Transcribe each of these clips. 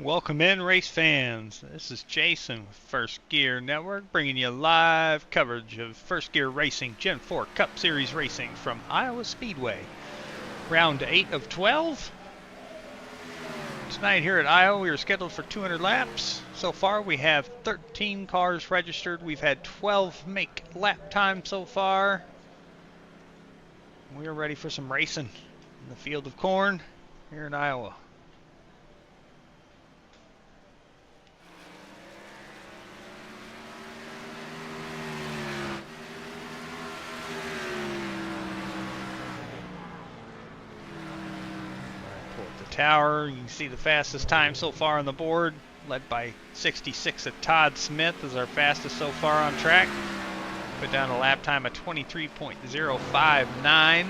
Welcome in, race fans. This is Jason with First Gear Network, bringing you live coverage of First Gear Racing Gen 4 Cup Series racing from Iowa Speedway. Round 8 of 12. Tonight here at Iowa, we are scheduled for 200 laps. So far, we have 13 cars registered. We've had 12 make lap time so far. We are ready for some racing in the field of corn here in Iowa. Tower, you can see the fastest time so far on the board, led by 66 at Todd Smith is our fastest so far on track. Put down a lap time of 23.059.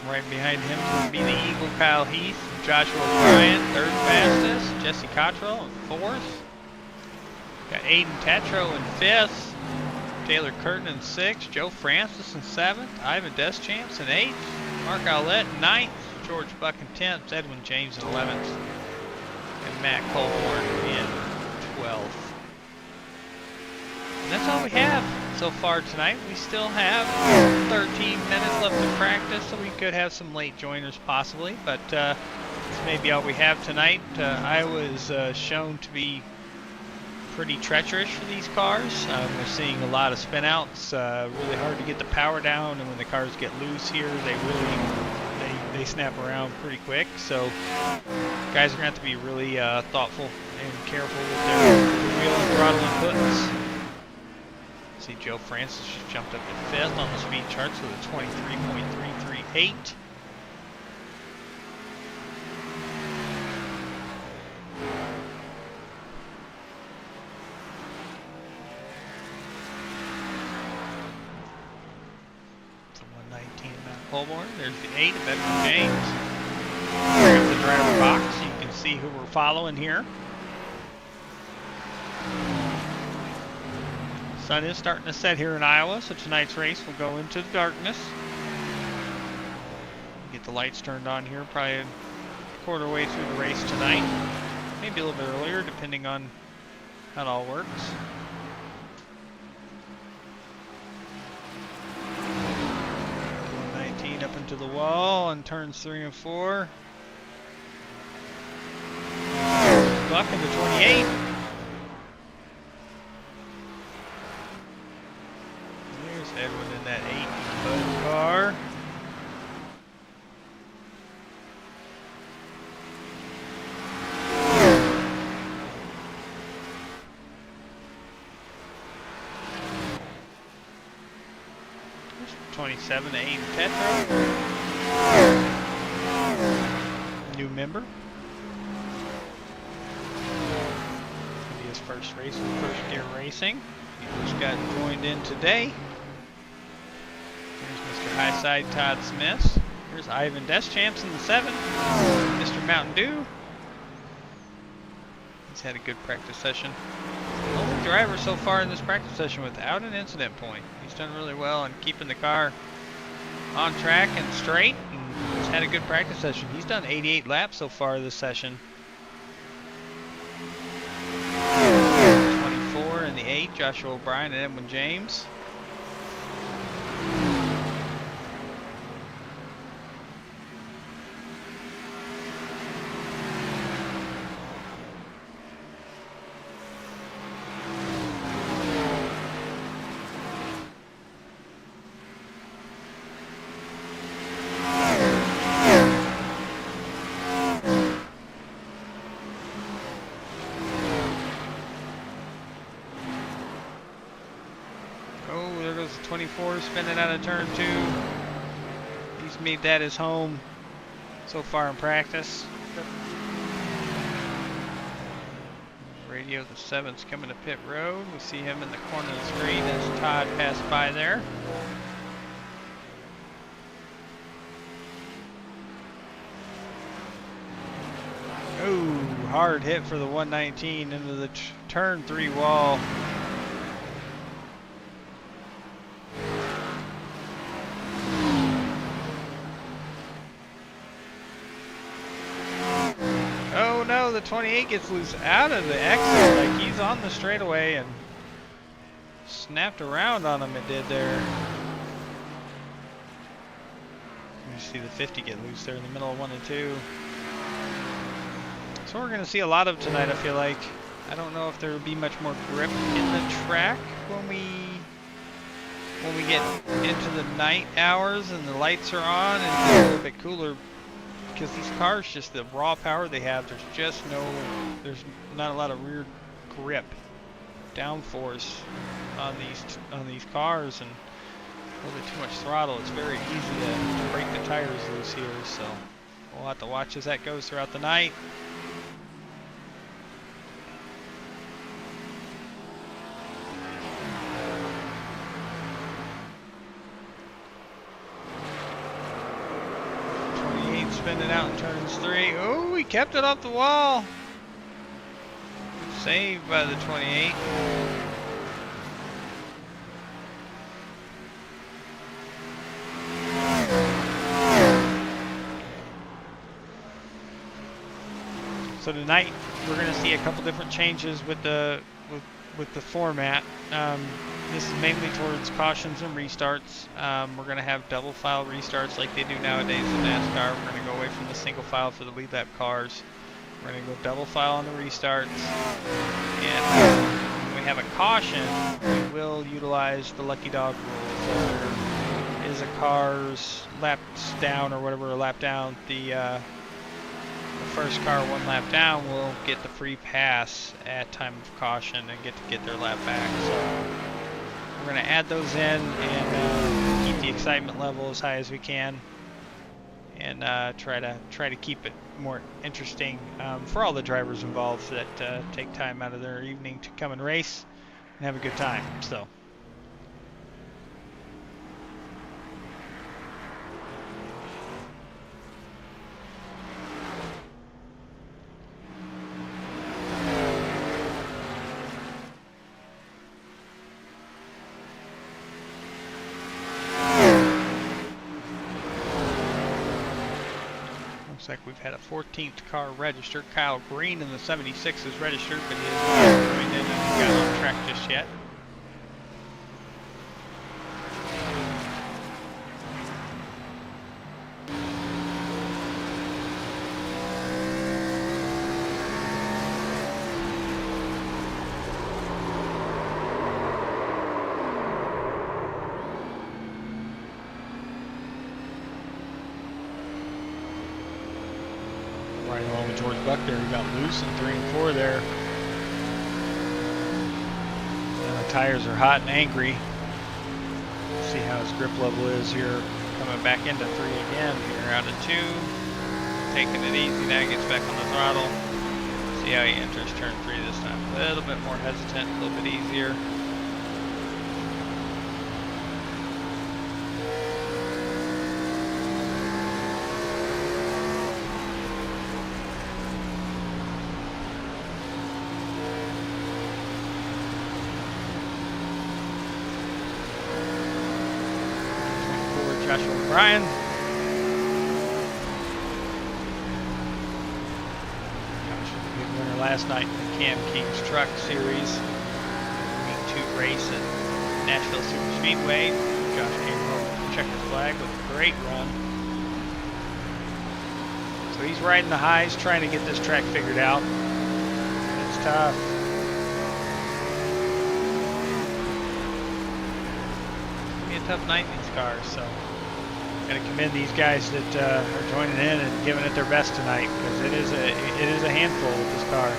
Right behind him will be the Eagle Kyle Heath, Joshua Bryant, third fastest, Jesse Cottrell in fourth. Got Aiden Tetro in fifth. Taylor Curtin in 6th, Joe Francis in 7th, Ivan Deschamps in 8th, Mark Aulette in 9th, George Buck in 10th, Edwin James in 11th, and Matt Colborn in 12th. And that's all we have so far tonight. We still have 13 minutes left to practice, so we could have some late joiners possibly, but this may be all we have tonight. Iowa is shown to be pretty treacherous for these cars. We're seeing a lot of spin outs, really hard to get the power down, and when the cars get loose here, they snap around pretty quick. So guys are going to have to be really thoughtful and careful with their wheel and throttle inputs. See, Joe Francis just jumped up to 5th on the speed charts with a 23.338. Colborn. There's the 8 of Edwin James. Bring up the driver box so you can see who we're following here. Sun is starting to set here in Iowa, so tonight's race will go into the darkness. Get the lights turned on here, probably a quarter way through the race tonight. Maybe a little bit earlier, depending on how it all works. Up into the wall and turns 3 and 4. Buck into 28. There's Edwin in that 8 Bud car. There's 27 to 8 Tetro. New member. It'll be his first race in First Gear Racing. He just got joined in today. Here's Mr. Highside Todd Smith. Here's Ivan Deschamps in the 7. Mr. Mountain Dew. He's had a good practice session. Only driver so far in this practice session without an incident point. He's done really well in keeping the car on track and straight, and he's had a good practice session. He's done 88 laps so far this session. 24 in the 8, Joshua O'Brien and Edwin James. Oh, there goes the 24 spinning out of turn 2. He's made that his home so far in practice. Radio the 7's coming to pit road. We see him in the corner of the screen as Todd passed by there. Oh, hard hit for the 119 into the turn 3 wall. the 28 gets loose out of the exit. Like he's on the straightaway and snapped around on him. It did there. You see the 50 get loose there in the middle of 1 and 2. So we're going to see a lot of tonight, I feel like. I don't know if there will be much more grip in the track when we get into the night hours and the lights are on and it's a little bit cooler, because these cars, just the raw power they have, there's not a lot of rear grip, downforce on these cars, and a little bit too much throttle. It's very easy to break the tires loose here, so we'll have to watch as that goes throughout the night. Spinning out in turns 3. Oh, he kept it off the wall. Saved by the 28. So tonight we're going to see a couple different changes with the format. This is mainly towards cautions and restarts. We're going to have double file restarts like they do nowadays in NASCAR. We're going to go away from the single file for the lead lap cars. We're going to go double file on the restarts. And when we have a caution, we will utilize the lucky dog rule. So there is a car's laps down or whatever, a lap down, the first car 1 lap down will get the free pass at time of caution and get their lap back. So we're going to add those in and keep the excitement level as high as we can, and try to keep it more interesting for all the drivers involved that take time out of their evening to come and race and have a good time. So. Looks like we've had a 14th car registered. Kyle Green in the 76 is registered, but he hasn't joined in and got on track just yet. Right along with George Buck there, he got loose in 3 and 4 there. And the tires are hot and angry. See how his grip level is here, coming back into 3 again. Here out of 2, taking it easy. Now he gets back on the throttle. See how he enters turn 3 this time. A little bit more hesitant, a little bit easier. Joshua O'Brien. Josh was a big winner last night in the Cam King's Truck Series. Week 2 race at Nashville Super Speedway. Josh came home with the checkered flag with a great run. So he's riding the highs, trying to get this track figured out. It's tough. It's gonna be a tough night in these cars, so got to commend these guys that are joining in and giving it their best tonight, because it is a handful with this car.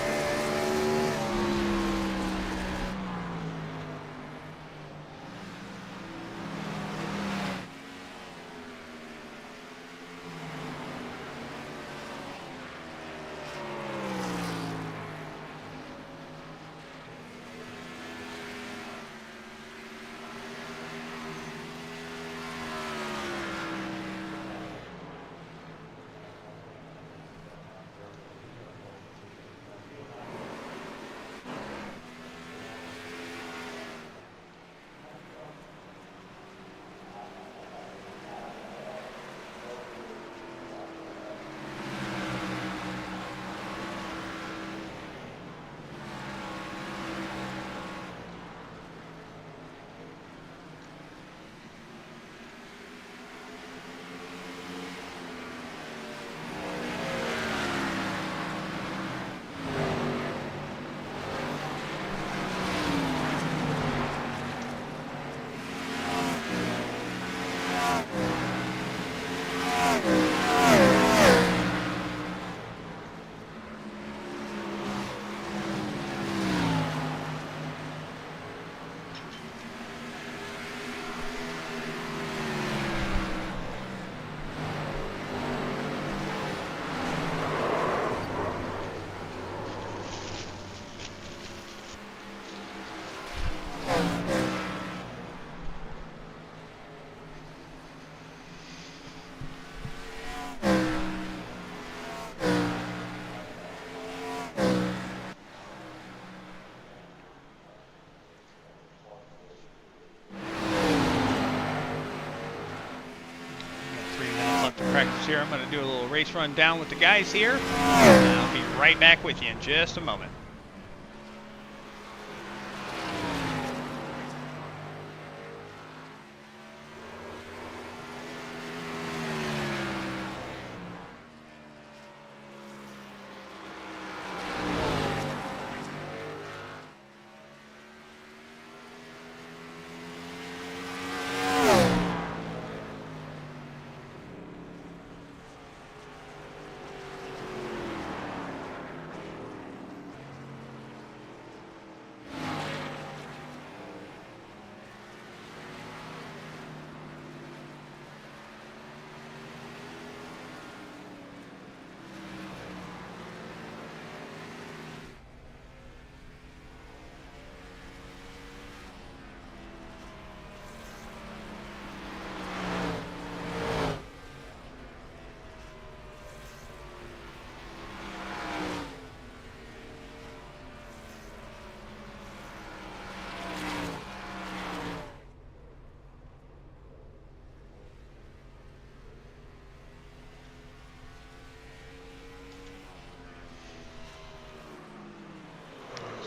laps here. I'm going to do a little race run down with the guys here. And I'll be right back with you in just a moment.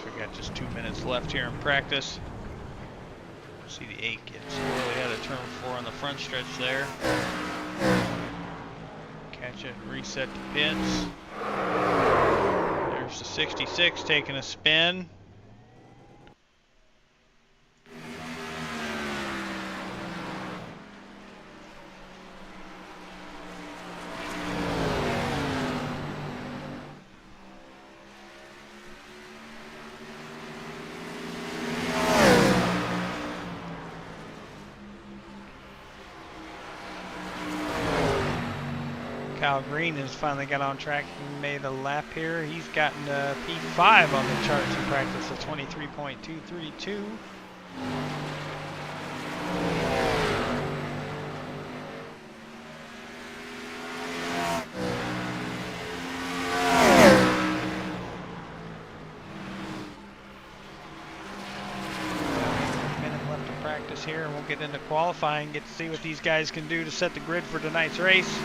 We got just 2 minutes left here in practice. See the 8 get squirrely out of turn 4 on the front stretch there. Catch it, reset the pits. There's the 66 taking a spin. Kyle Green has finally got on track and made a lap here. He's gotten a P5 on the charts in practice of 23.232. Minute left of practice here, and we'll get into qualifying, get to see what these guys can do to set the grid for tonight's race.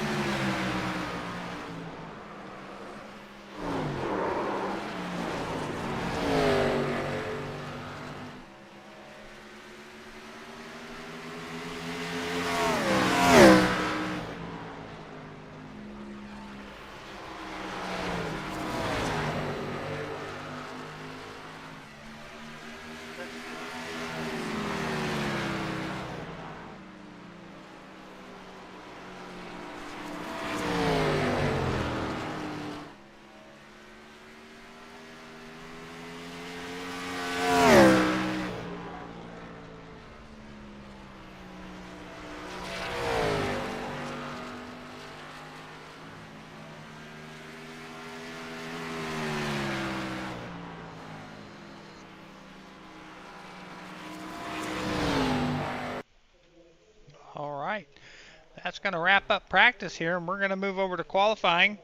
That's going to wrap up practice here, and we're going to move over to qualifying.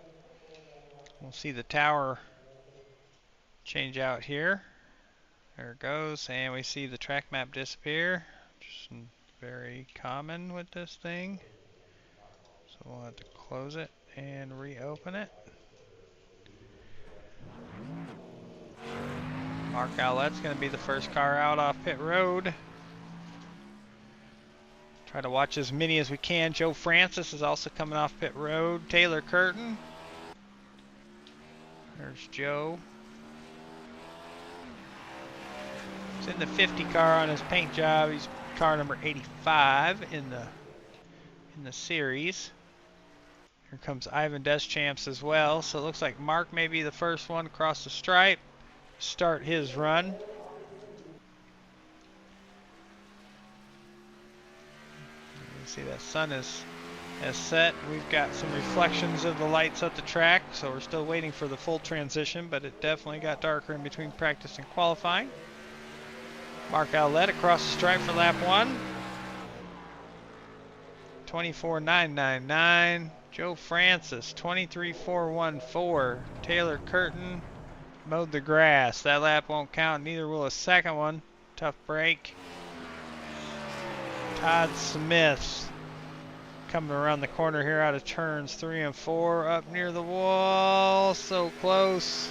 We'll see the tower change out here. There it goes, and we see the track map disappear. Just very common with this thing. So we'll have to close it and reopen it. Mark Ouellette's going to be the first car out off pit road. Try to watch as many as we can. Joe Francis is also coming off pit road. Taylor Curtin. There's Joe. He's in the 50 car on his paint job. He's car number 85 in the series. Here comes Ivan Deschamps as well. So it looks like Mark may be the first one across the stripe. Start his run. See, that sun is set. We've got some reflections of the lights at the track, so we're still waiting for the full transition, but it definitely got darker in between practice and qualifying. Mark Ouellette across the stripe for lap 1. 24.999. Joe Francis 23.414. Taylor Curtin mowed the grass. That lap won't count, neither will a second one. Tough break. Todd Smith coming around the corner here out of turns 3 and 4, up near the wall, so close.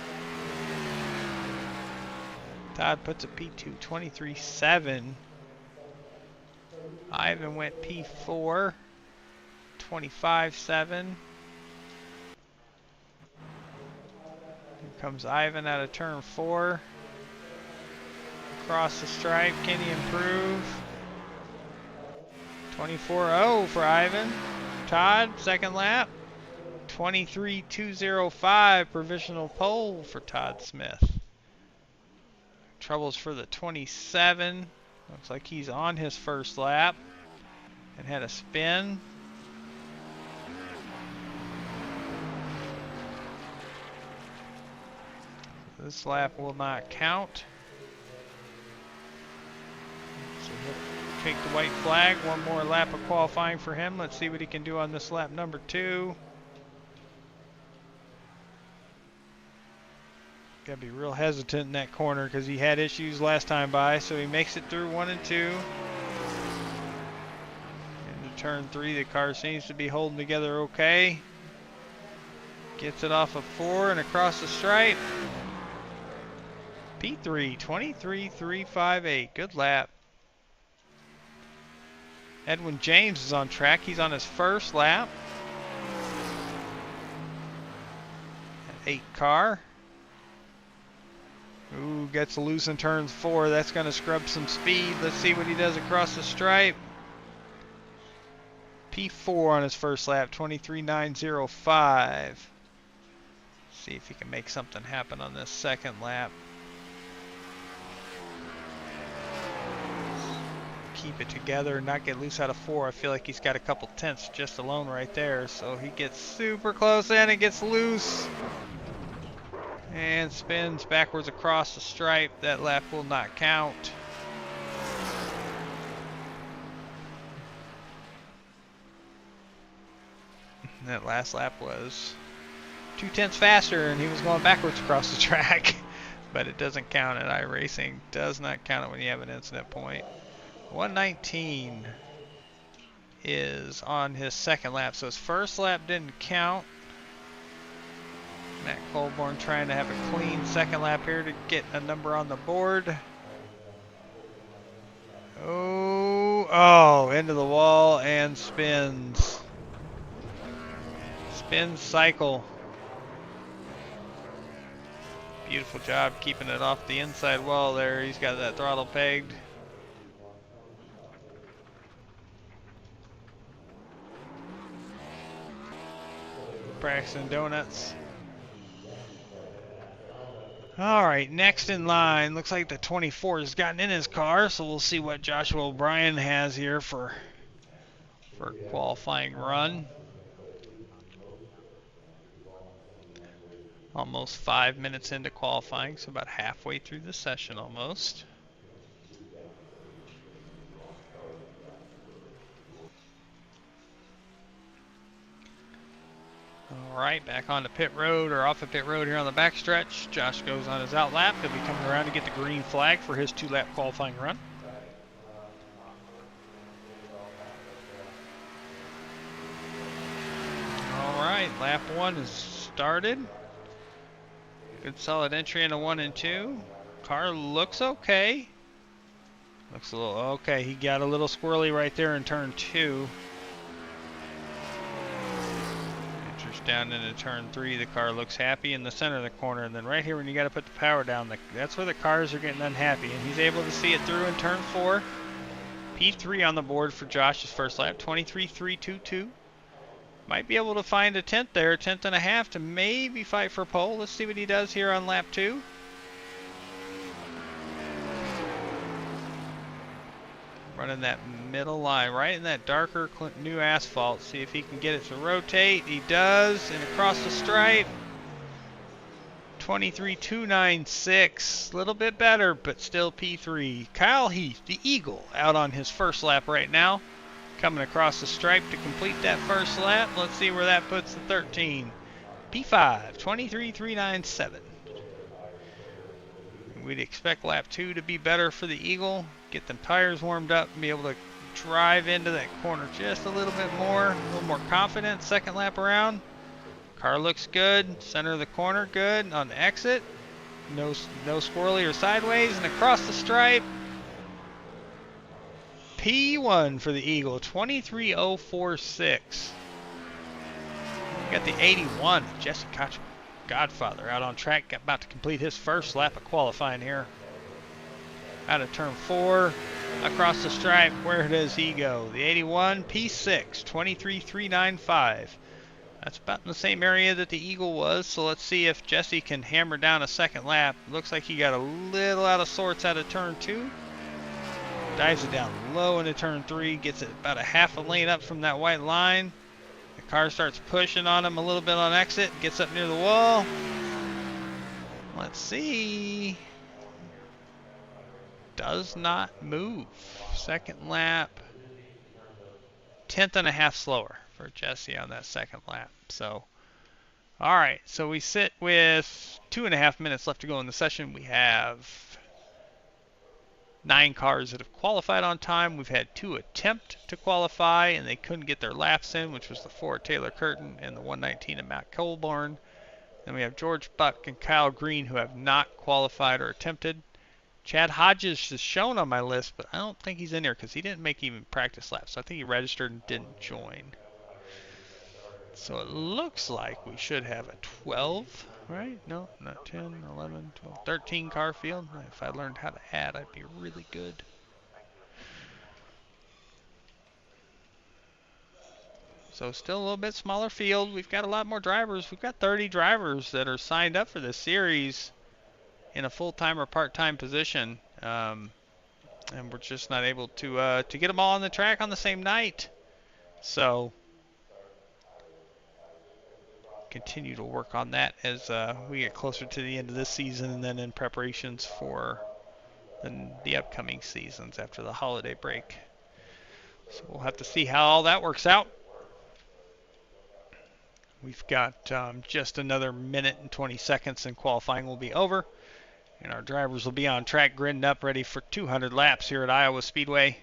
Todd puts a P2, 23.7. Ivan went P4, 25.7. Here comes Ivan out of turn 4. Across the stripe, can he improve? 24.0 for Ivan. Todd, second lap. 23.205, provisional pole for Todd Smith. Troubles for the 27. Looks like he's on his first lap and had a spin. This lap will not count. So he'll take the white flag. One more lap of qualifying for him. Let's see what he can do on this lap number 2. Gotta be real hesitant in that corner because he had issues last time by, so he makes it through 1 and 2. Into turn 3, the car seems to be holding together okay. Gets it off of 4 and across the stripe. P3, 23.358. Good lap. Edwin James is on track. He's on his first lap. An 8 car. Ooh, gets loose in turns 4. That's going to scrub some speed. Let's see what he does across the stripe. P4 on his first lap, 23.905. See if he can make something happen on this second lap. Keep it together, not get loose out of 4. I feel like he's got a couple tenths just alone right there. So he gets super close in and gets loose. And spins backwards across the stripe. That lap will not count. That last lap was 2 tenths faster and he was going backwards across the track. But it doesn't count at iRacing. Does not count it when you have an incident point. 119 is on his second lap, so his first lap didn't count. Matt Colborn trying to have a clean second lap here to get a number on the board. Oh, into the wall and spins. Spin cycle. Beautiful job keeping it off the inside wall there. He's got that throttle pegged. Braxton Donuts. Alright, next in line. Looks like the 24 has gotten in his car, so we'll see what Joshua O'Brien has here for a qualifying run. Almost 5 minutes into qualifying, so about halfway through the session almost. Alright, back onto pit road, or off of pit road here on the backstretch. Josh goes on his out lap. He'll be coming around to get the green flag for his 2-lap qualifying run. Alright, lap 1 is started. Good solid entry into 1 and 2. Car looks okay. Looks a little okay. He got a little squirrely right there in turn 2. Down into turn 3, the car looks happy in the center of the corner, and then right here when you got to put the power down, that's where the cars are getting unhappy, and he's able to see it through in turn 4. P3 on the board for Josh's first lap, 23.322. Might be able to find a 10th there, a 10th and a half to maybe fight for pole. Let's see what he does here on lap 2. Running that middle line, right in that darker new asphalt. See if he can get it to rotate. He does, and across the stripe. 23.296. A little bit better, but still P3. Kyle Heath, the Eagle, out on his first lap right now. Coming across the stripe to complete that first lap. Let's see where that puts the 13. P5, 23.397. We'd expect lap 2 to be better for the Eagle. Get them tires warmed up and be able to drive into that corner just a little bit more, a little more confident. Second lap around. Car looks good. Center of the corner, good. On the exit, no squirrely or sideways, and across the stripe. P1 for the Eagle, 23.046. We got the 81, Jesse Cottrell, Godfather, out on track, about to complete his first lap of qualifying here. Out of turn 4, across the stripe, where does he go? The 81, P6, 23.395. That's about in the same area that the Eagle was, so let's see if Jesse can hammer down a second lap. Looks like he got a little out of sorts out of turn 2. Dives it down low into turn 3, gets it about a half a lane up from that white line. The car starts pushing on him a little bit on exit, gets up near the wall. Let's see. Does not move. Second lap. 10th and a half slower for Jesse on that second lap. So, alright, so we sit with 2.5 minutes left to go in the session. We have 9 cars that have qualified on time. We've had 2 attempt to qualify, and they couldn't get their laps in, which was the 4 Taylor Curtin and the 119 of Matt Colborn. Then we have George Buck and Kyle Green, who have not qualified or attempted. Chad Hodges is shown on my list, but I don't think he's in there because he didn't make even practice laps. So I think he registered and didn't join. So it looks like we should have a 12, right? No, not 10, 11, 12, 13 car field. If I learned how to add, I'd be really good. So still a little bit smaller field. We've got a lot more drivers. We've got 30 drivers that are signed up for this series in a full-time or part-time position. And we're just not able to get them all on the track on the same night. So continue to work on that as we get closer to the end of this season, and then in preparations for the upcoming seasons after the holiday break. So we'll have to see how all that works out. We've got just another minute and 20 seconds and qualifying will be over, and our drivers will be on track gridding up ready for 200 laps here at Iowa Speedway.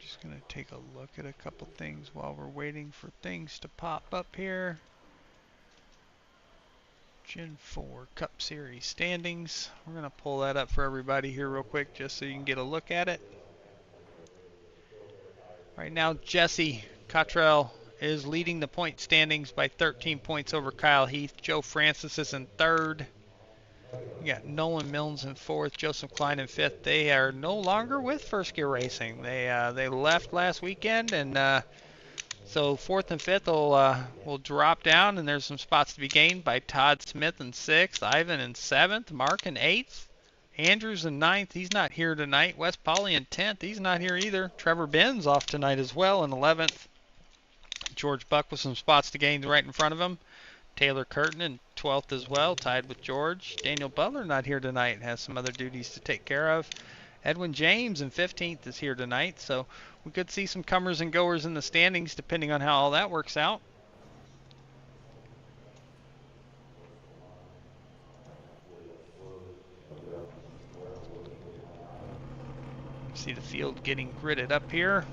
Just going to take a look at a couple things while we're waiting for things to pop up here. Gen 4 Cup Series standings. We're going to pull that up for everybody here real quick just so you can get a look at it. Right now, Jesse Cottrell is leading the point standings by 13 points over Kyle Heath. Joe Francis is in third. We got Nolan Milnes in fourth, Joseph Klein in fifth. They are no longer with First Gear Racing. They left last weekend, and so fourth and fifth will drop down, and there's some spots to be gained by Todd Smith in sixth, Ivan in seventh, Mark in eighth, Andrews in ninth. He's not here tonight. Wes Pauley in 10th. He's not here either. Trevor Benz off tonight as well in 11th. George Buck with some spots to gain right in front of him. Taylor Curtin in 12th as well, tied with George. Daniel Butler not here tonight, has some other duties to take care of. Edwin James in 15th is here tonight, so we could see some comers and goers in the standings depending on how all that works out. See the field getting gridded up here.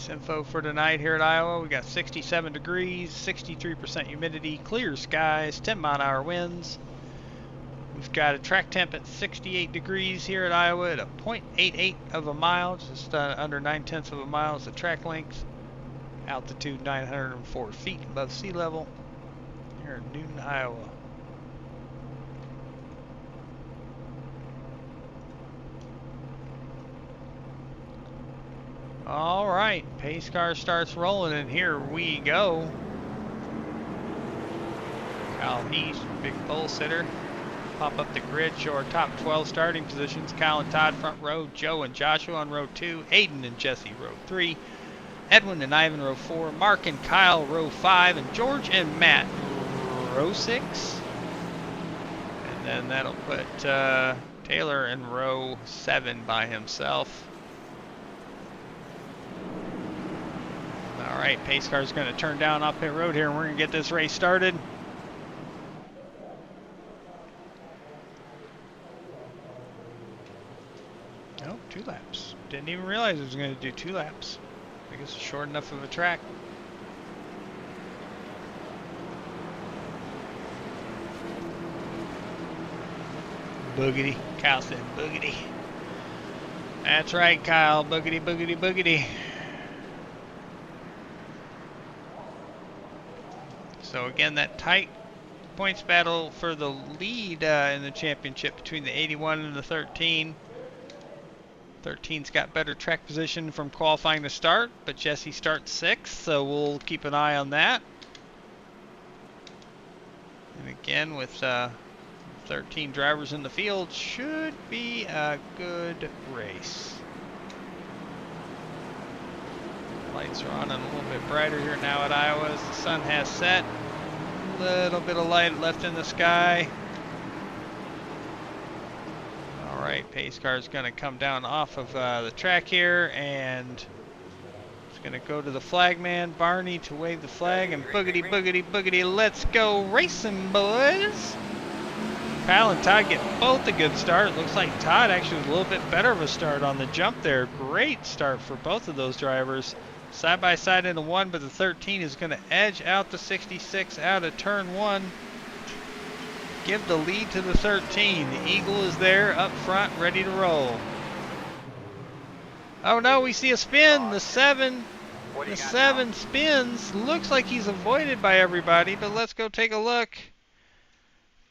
Info for tonight here at Iowa. We got 67 degrees, 63% humidity, clear skies, 10-mile-an-hour winds. We've got a track temp at 68 degrees here at Iowa at a 0.88 of a mile, just under 9/10 of a mile is the track length. Altitude 904 feet above sea level here in Newton, Iowa. All right, pace car starts rolling, and here we go. Kyle Heath, big pole sitter. Pop up the grid, show our top 12 starting positions. Kyle and Todd front row, Joe and Joshua on row 2, Aiden and Jesse row 3, Edwin and Ivan row 4, Mark and Kyle row 5, and George and Matt row 6. And then that'll put Taylor in row 7 by himself. All right, pace car's going to turn down off pit road here, and we're going to get this race started. Oh, 2 laps. Didn't even realize it was going to do 2 laps. I guess it's short enough of a track. Boogity. Kyle said boogity. That's right, Kyle. Boogity, boogity, boogity. So again, that tight points battle for the lead in the championship between the 81 and the 13. 13's got better track position from qualifying to start, but Jesse starts 6th, so we'll keep an eye on that. And again, with 13 drivers in the field, should be a good race. Lights are on and a little bit brighter here now at Iowa as the sun has set. A little bit of light left in the sky. Alright, pace car is going to come down off of the track here, and it's going to go to the flagman, Barney, to wave the flag, and boogity, boogity, boogity, let's go racing, boys! Kyle and Todd get both a good start. Looks like Todd actually was a little bit better of a start on the jump there. Great start for both of those drivers. Side by side into 1, but the 13 is going to edge out the 66 out of turn 1. Give the lead to the 13. The Eagle is there up front, ready to roll. Oh no, we see a spin. The 7 spins. Looks like he's avoided by everybody, but let's go take a look.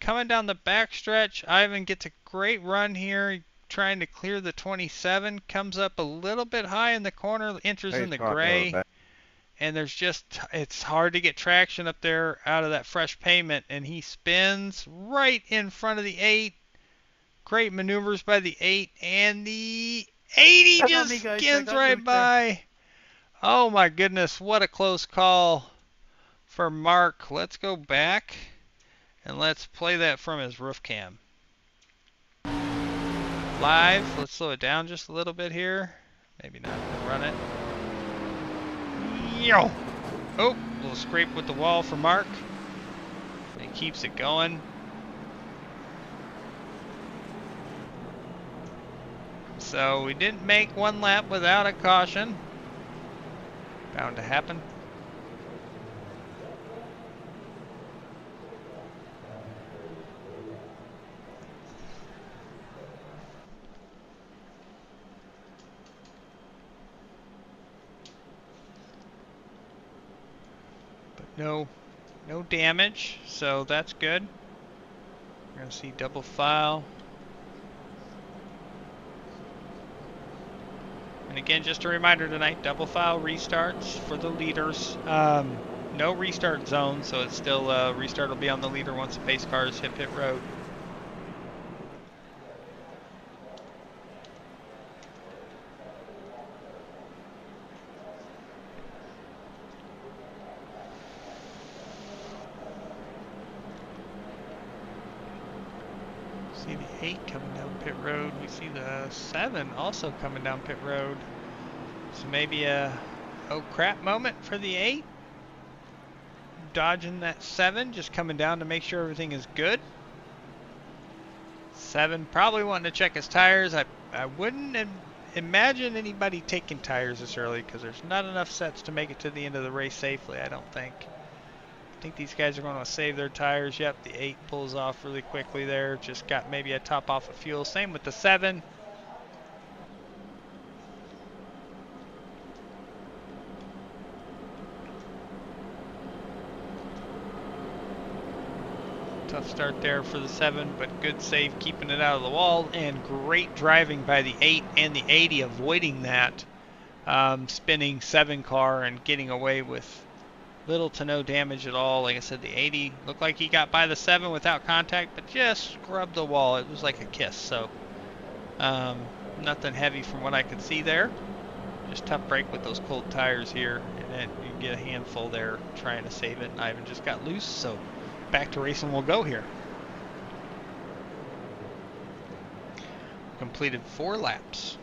Coming down the backstretch, Ivan gets a great run here, trying to clear the 27. Comes up a little bit high in the corner, enters in the gray. And there's just, it's hard to get traction up there out of that fresh pavement. And he spins right in front of the 8. Great maneuvers by the 8. And the 80 just skins right by. Oh my goodness, what a close call for Mark. Let's go back and let's play that from his roof cam. Live, let's slow it down just a little bit here. Maybe not, we'll run it. Yo! Oh, a little scrape with the wall for Mark. He keeps it going. So we didn't make 1 lap without a caution. Bound to happen. No damage, so that's good. We're gonna see double file. And again, just a reminder tonight, double file restarts for the leaders. No restart zone, so it's still restart will be on the leader once the pace cars hit pit road. See the 8 coming down pit road. We see the 7 also coming down pit road. So maybe a oh crap moment for the 8. Dodging that 7, just coming down to make sure everything is good. 7 probably wanting to check his tires. I wouldn't imagine anybody taking tires this early because there's not enough sets to make it to the end of the race safely, I don't think. I think these guys are going to save their tires. Yep, the 8 pulls off really quickly there. Just got maybe a top off of fuel. Same with the 7. Tough start there for the 7, but good save keeping it out of the wall, and great driving by the 8 and the 80, avoiding that spinning 7 car and getting away with little to no damage at all. Like I said, the 80 looked like he got by the 7 without contact, but just scrubbed the wall. It was like a kiss, so nothing heavy from what I could see there. Just tough break with those cold tires here, and then you get a handful there trying to save it. Ivan just got loose, so back to racing we'll go here. Completed 4 laps.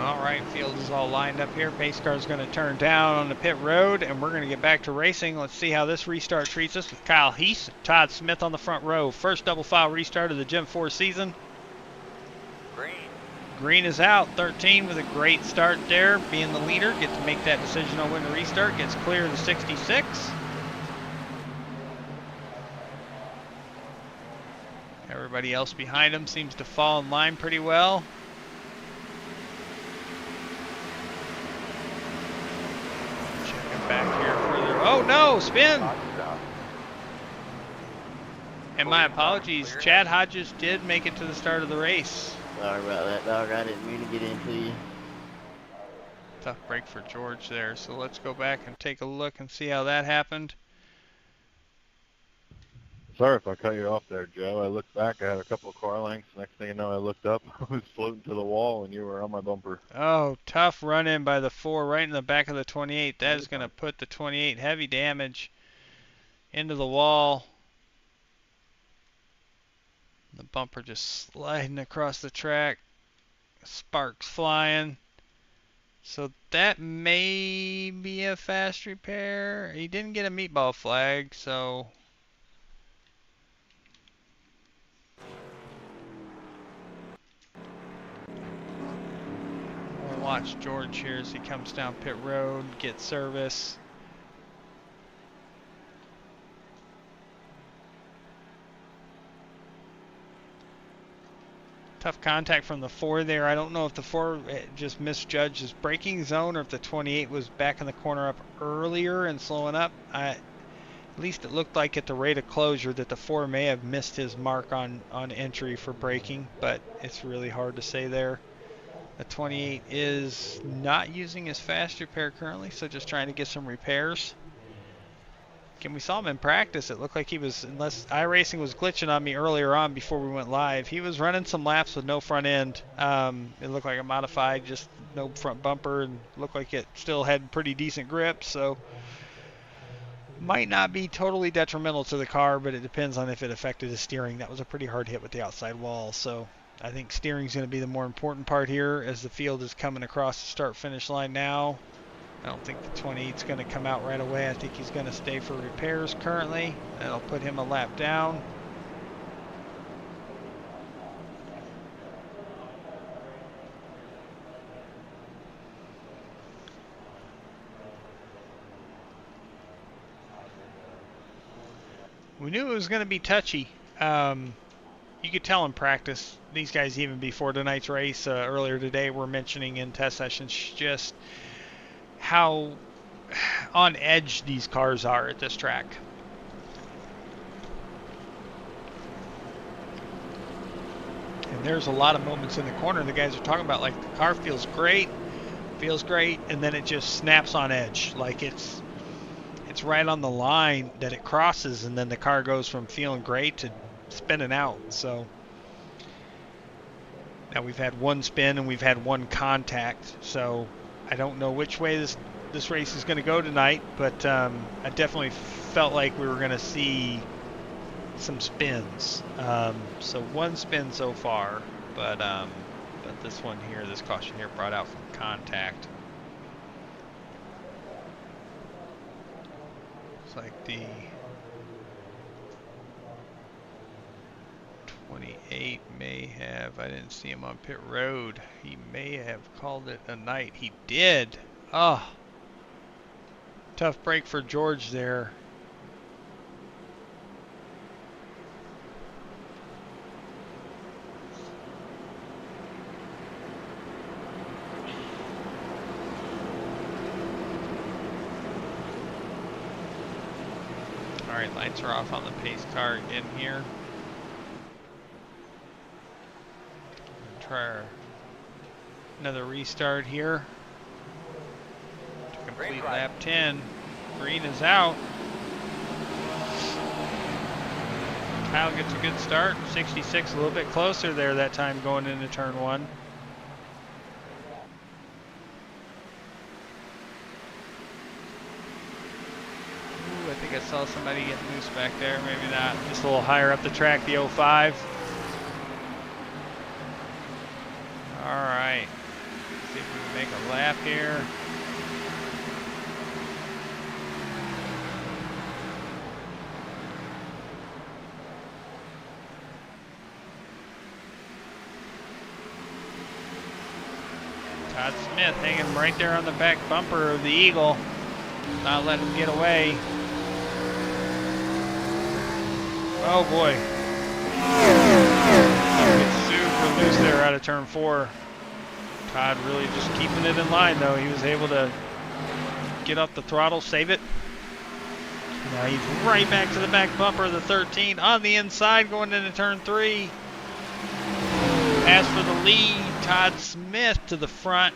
Alright, field is all lined up here. Pace car is going to turn down on the pit road, and we're going to get back to racing. Let's see how this restart treats us with Kyle Heath, Todd Smith on the front row. First double file restart of the Gen 4 season. Green. Green is out, 13 with a great start there, being the leader. Gets to make that decision on when to restart. Gets clear of the 66. Everybody else behind him seems to fall in line pretty well. Back here further. Oh no, spin! And my apologies, Chad Hodges did make it to the start of the race. Sorry about that, dog. I didn't mean to get into you. Tough break for George there, so let's go back and take a look and see how that happened. Sorry if I cut you off there, Joe. I looked back, I had a couple of car lengths. Next thing you know, I looked up, I was floating to the wall, and you were on my bumper. Oh, tough run in by the 4 right in the back of the 28. That is going to put the 28 heavy damage into the wall. The bumper just sliding across the track. Sparks flying. So that may be a fast repair. He didn't get a meatball flag, so... we'll watch George here as he comes down pit road, gets service. Tough contact from the 4 there. I don't know if the 4 just misjudged his braking zone or if the 28 was back in the corner up earlier and slowing up. At least it looked like at the rate of closure that the 4 may have missed his mark on entry for braking, but it's really hard to say there. The 28 is not using his fast repair currently, so just trying to get some repairs. Again, we saw him in practice. It looked like he was, unless iRacing was glitching on me earlier on before we went live, he was running some laps with no front end. It looked like a modified, just no front bumper, and looked like it still had pretty decent grip, so might not be totally detrimental to the car, but it depends on if it affected his steering. That was a pretty hard hit with the outside wall, so I think steering is going to be the more important part here as the field is coming across the start-finish line now. I don't think the 28 is going to come out right away. I think he's going to stay for repairs currently. That'll put him a lap down. We knew it was going to be touchy. You could tell in practice, these guys even before tonight's race, earlier today, were mentioning in test sessions just how on edge these cars are at this track. And there's a lot of moments in the corner the guys are talking about, like the car feels great, and then it just snaps on edge. Like it's right on the line that it crosses, and then the car goes from feeling great to spinning out. So now we've had one spin and we've had one contact, so I don't know which way this race is going to go tonight, but I definitely felt like we were going to see some spins. So one spin so far, but this one here, this caution here, brought out from contact. Looks like the 28 may have, I didn't see him on pit road. He may have called it a night. He did. Oh, tough break for George there. All right, lights are off on the pace car again here. Try another restart here to complete lap 10. Green is out. Kyle gets a good start. 66, a little bit closer there that time going into turn 1. Ooh, I think I saw somebody getting loose back there. Maybe not. Just a little higher up the track, the 05. All right. See if we can make a lap here. Todd Smith hanging right there on the back bumper of the Eagle. Not letting him get away. Oh boy. Gets super loose there out of turn 4. Todd really just keeping it in line though. He was able to get up the throttle, save it. Now he's right back to the back bumper of the 13 on the inside going into turn 3. As for the lead, Todd Smith to the front.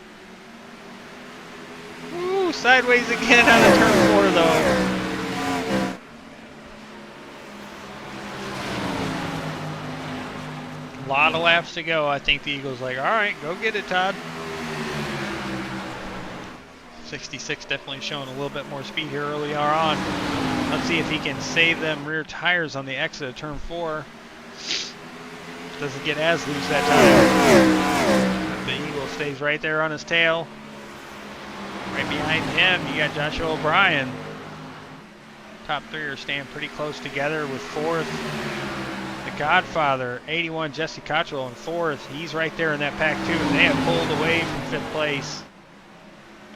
Ooh, sideways again out of turn 4 though. A lot of laps to go. I think the Eagle's like, all right, go get it, Todd. 66 definitely showing a little bit more speed here early on. Let's see if he can save them rear tires on the exit of turn 4. Doesn't get as loose that time. The Eagle stays right there on his tail. Right behind him, you got Joshua O'Brien. Top 3 are staying pretty close together with 4th. The Godfather, 81, Jesse Cottrell in 4th. He's right there in that pack too, and they have pulled away from 5th place.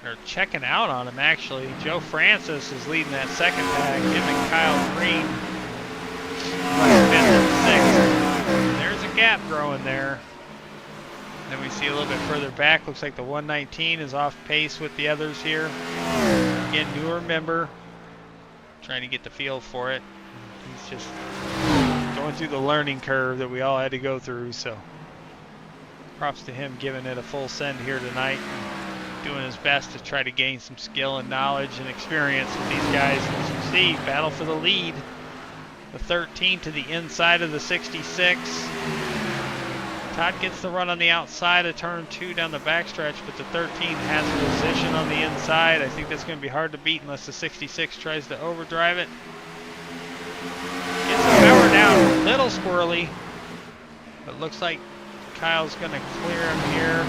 They're checking out on him actually. Joe Francis is leading that 2nd pack. Him and Kyle Green. 5th and 6th. There's a gap growing there. Then we see a little bit further back. Looks like the 119 is off pace with the others here. Again, newer member. Trying to get the feel for it. He's just going through the learning curve that we all had to go through, so props to him giving it a full send here tonight, doing his best to try to gain some skill and knowledge and experience with these guys. As you see, battle for the lead. The 13 to the inside of the 66. Todd gets the run on the outside of turn 2 down the backstretch, but the 13 has position on the inside. I think that's going to be hard to beat unless the 66 tries to overdrive it. Gets the power down, a little squirrely, but looks like Kyle's going to clear him here.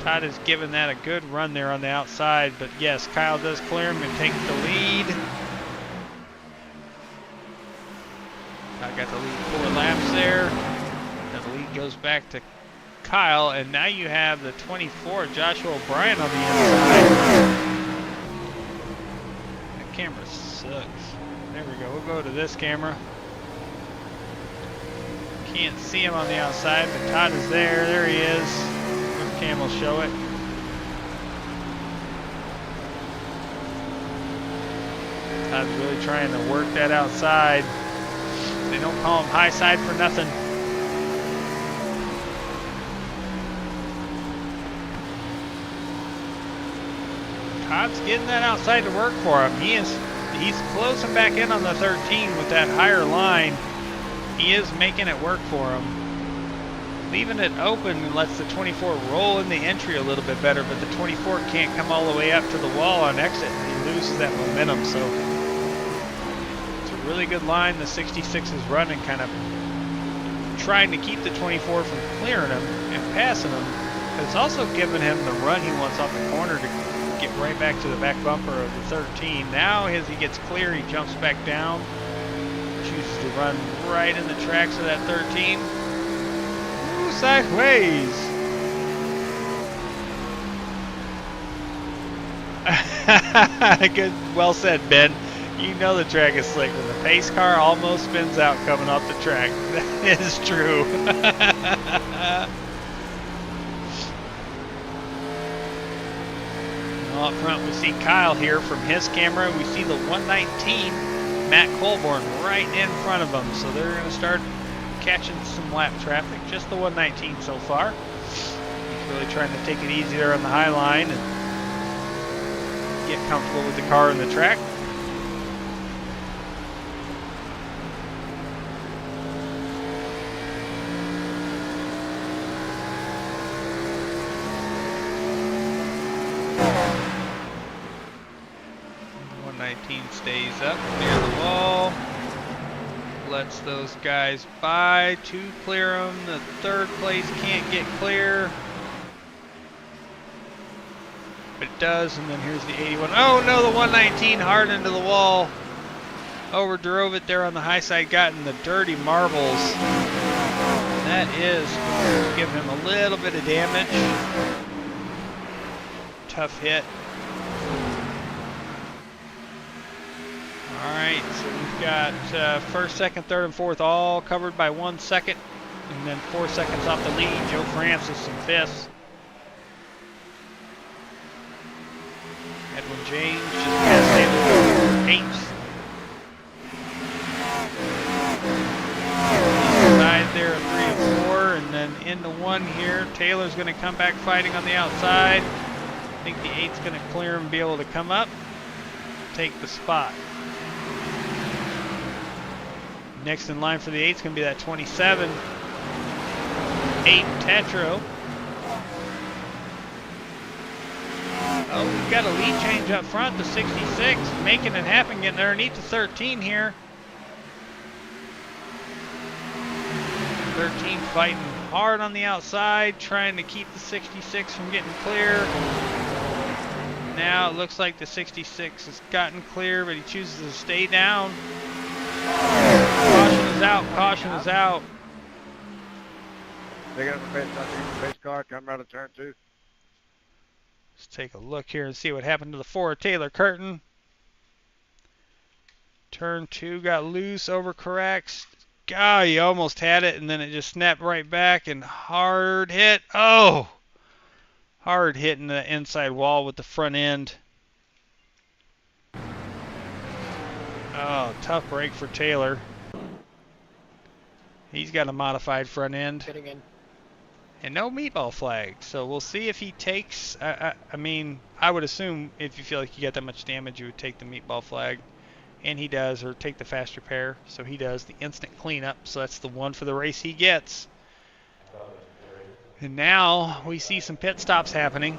Todd has given that a good run there on the outside, but yes, Kyle does clear him and take the lead. Todd got the lead 4 laps there. And the lead goes back to Kyle, and now you have the 24, Joshua O'Brien on the inside. That camera sucks. There we go. We'll go to this camera. Can't see him on the outside, but Todd is there. There he is. This cam will show it. Todd's really trying to work that outside. They don't call him high side for nothing. Todd's getting that outside to work for him. He's closing back in on the 13 with that higher line. He is making it work for him. Leaving it open lets the 24 roll in the entry a little bit better, but the 24 can't come all the way up to the wall on exit. He loses that momentum, so it's a really good line. The 66 is running, kind of trying to keep the 24 from clearing him and passing him, but it's also giving him the run he wants off the corner to get right back to the back bumper of the 13. Now as he gets clear, he jumps back down, chooses to run right in the tracks of that 13. Ooh, sideways. Good, well said, Ben. You know the track is slick when the pace car almost spins out coming off the track. That is true. Well, up front we see Kyle here from his camera. We see the 119, Matt Colborn, right in front of him. So they're going to start catching some lap traffic. Just the 119 so far. He's really trying to take it easy there on the high line and get comfortable with the car and the track. Stays up near the wall, lets those guys by, 2 clear them, the 3rd place can't get clear, but it does, and then here's the 81. Oh no, the 119 hard into the wall, over drove it there on the high side, got in the dirty marbles. That is going to give him a little bit of damage. Tough hit. Alright, so we've got 1st, 2nd, 3rd, and 4th all covered by 1 second. And then 4 seconds off the lead, Joe Francis in 5th. Edwin James just passed Taylor 8th. Side there at 3 and 4, and then into 1 here. Taylor's going to come back fighting on the outside. I think the 8's going to clear him and be able to come up, take the spot. Next in line for the 8's going to be that 27, 8 Tetro. Oh, we've got a lead change up front, the 66, making it happen, getting underneath the 13 here. 13 fighting hard on the outside, trying to keep the 66 from getting clear. Now it looks like the 66 has gotten clear, but he chooses to stay down. Caution is out, caution is out. They got the base car coming out of turn 2. Let's take a look here and see what happened to the 4 Taylor Curtin. Turn 2 got loose, overcorrects. God, he almost had it, and then it just snapped right back and hard hit. Oh! Hard hitting the inside wall with the front end. Oh, tough break for Taylor. He's got a modified front end. And no meatball flag. So we'll see if he takes, I mean, I would assume if you feel like you got that much damage, you would take the meatball flag. And he does, or take the fast repair. So he does the instant cleanup. So that's the one for the race he gets. And now we see some pit stops happening.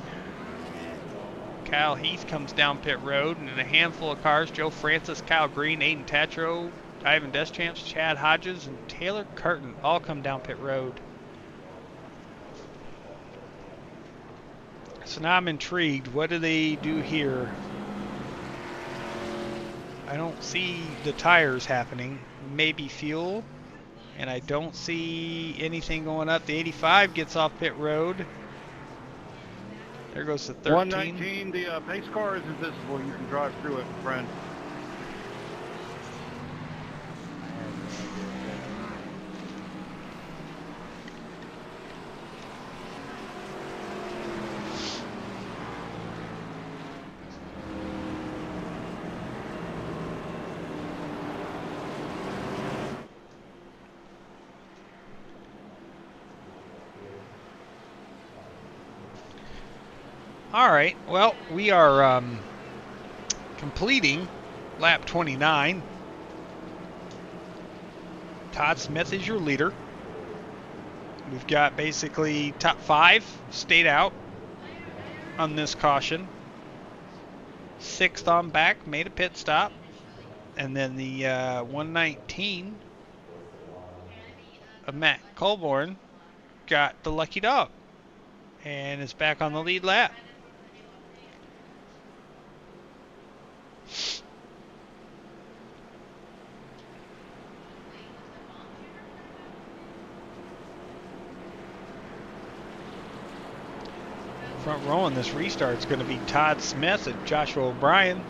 Kyle Heath comes down pit road, and in a handful of cars, Joe Francis, Kyle Green, Aiden Tatro, Ivan Deschamps, Chad Hodges, and Taylor Curtin all come down pit road. So now I'm intrigued. What do they do here? I don't see the tires happening. Maybe fuel. And I don't see anything going up. The 85 gets off pit road. There goes the 13. 119, the pace car is invisible. You can drive through it, friend. All right, well, we are completing lap 29. Todd Smith is your leader. We've got basically top 5 stayed out on this caution. 6th on back made a pit stop. And then the 119 of Matt Colborn got the lucky dog and is back on the lead lap. Front row in this restart is going to be Todd Smith and Joshua O'Brien.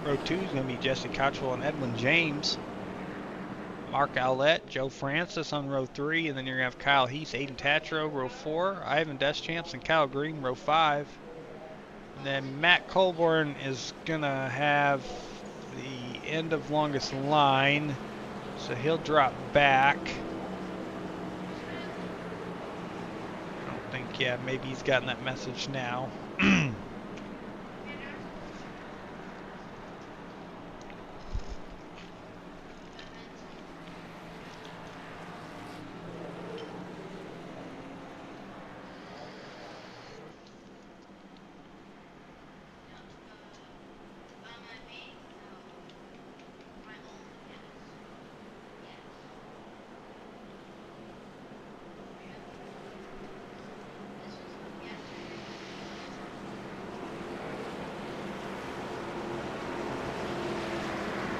Row 2 is going to be Jesse Cottrell and Edwin James. Mark Owlett, Joe Francis on row 3, and then you're going to have Kyle Heath, Aiden Tatro, row 4, Ivan Deschamps and Kyle Green, row 5. And then Matt Colborn is going to have the end of longest line, so he'll drop back. I don't think, yeah, maybe he's gotten that message now.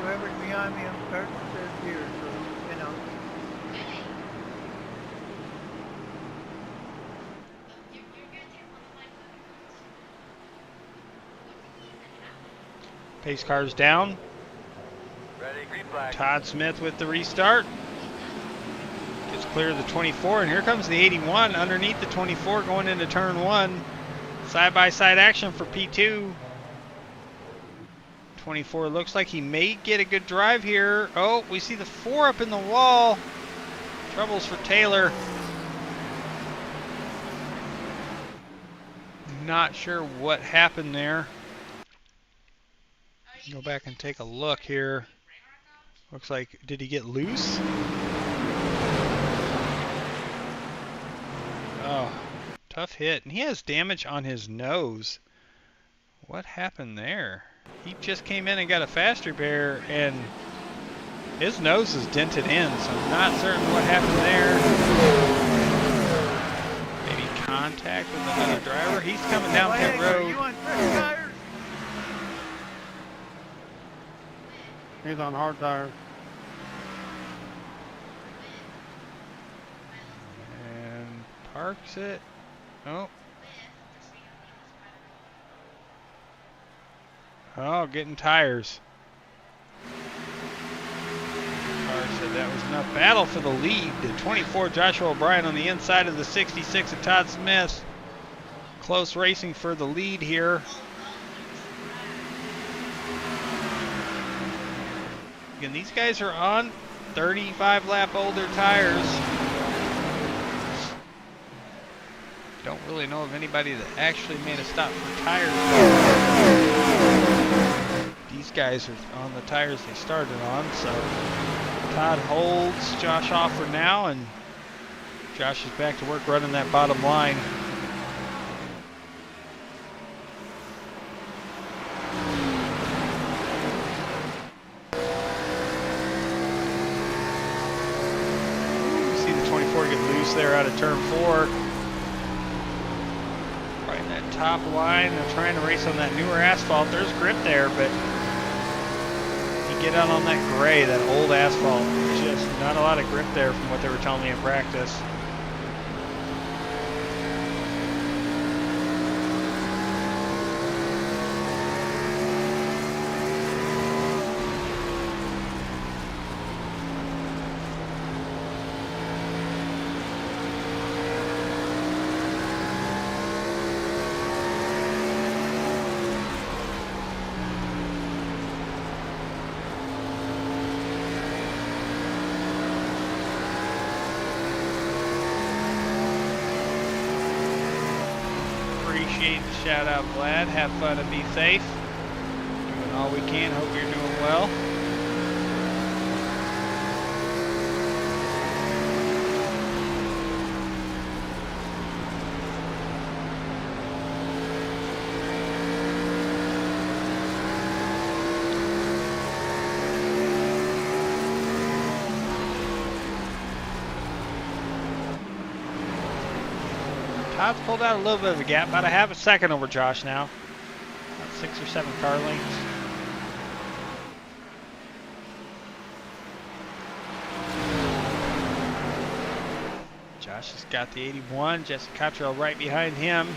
Whoever's behind me, I'm starting to third gear, so, you know. Pace cars down. Ready, green flag. Todd Smith with the restart. Gets clear of the 24, and here comes the 81 underneath the 24 going into turn 1. Side-by-side action for P2. 24 looks like he may get a good drive here. Oh, we see the 4 up in the wall. Troubles for Taylor. Not sure what happened there. Go back and take a look here. Looks like, did he get loose? Oh, tough hit. And he has damage on his nose. What happened there? He just came in and got a fast repair, and his nose is dented in, so I'm not certain what happened there. Maybe contact with another driver. He's coming down pit road. You on fresh tires? He's on hard tires. And parks it. Oh. Oh, getting tires. Car said that was enough. Battle for the lead. The 24 Joshua O'Brien on the inside of the 66 of Todd Smith. Close racing for the lead here. Again, these guys are on 35 lap older tires. Don't really know of anybody that actually made a stop for tires. These guys are on the tires they started on, so Todd holds Josh off for now, and Josh is back to work running that bottom line. See the 24 get loose there out of turn 4. Right in that top line, they're trying to race on that newer asphalt. There's grip there, but you get out on that gray, that old asphalt, just not a lot of grip there from what they were telling me in practice. Appreciate the shout out, Vlad. Have fun and be safe. Doing all we can. Hope you're doing well. Todd's pulled out a little bit of a gap, about a half a second over Josh now. About 6 or 7 car lengths. Josh has got the 81, Jesse Cottrell right behind him.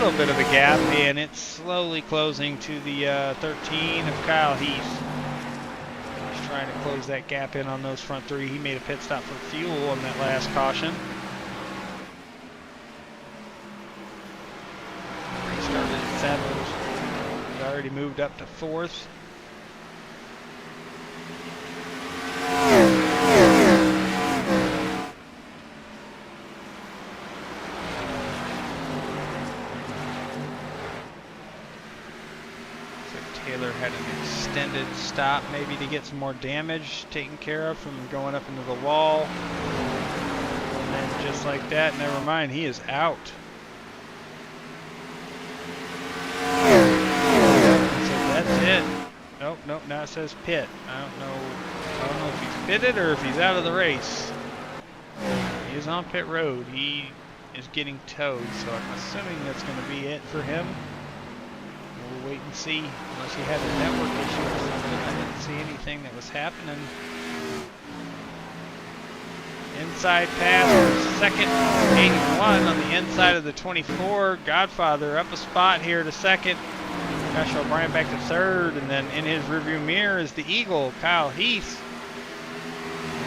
little bit of a gap, and it's slowly closing to the 13 of Kyle Heath. He's trying to close that gap in on those front three. He made a pit stop for fuel on that last caution. Restarted at 7th. He's already moved up to 4th. Taylor had an extended stop maybe to get some more damage taken care of from going up into the wall. And then just like that, never mind, he is out. So that's it. Nope, now it says pit. I don't know if he's pitted or if he's out of the race. He is on pit road. He is getting towed, so I'm assuming that's going to be it for him. We'll wait and see, unless he had a network issue or something. I didn't see anything that was happening. Inside pass for second, 81 on the inside of the 24. Godfather up a spot here to second. Josh O'Brien back to third, and then in his rearview mirror is the Eagle, Kyle Heath.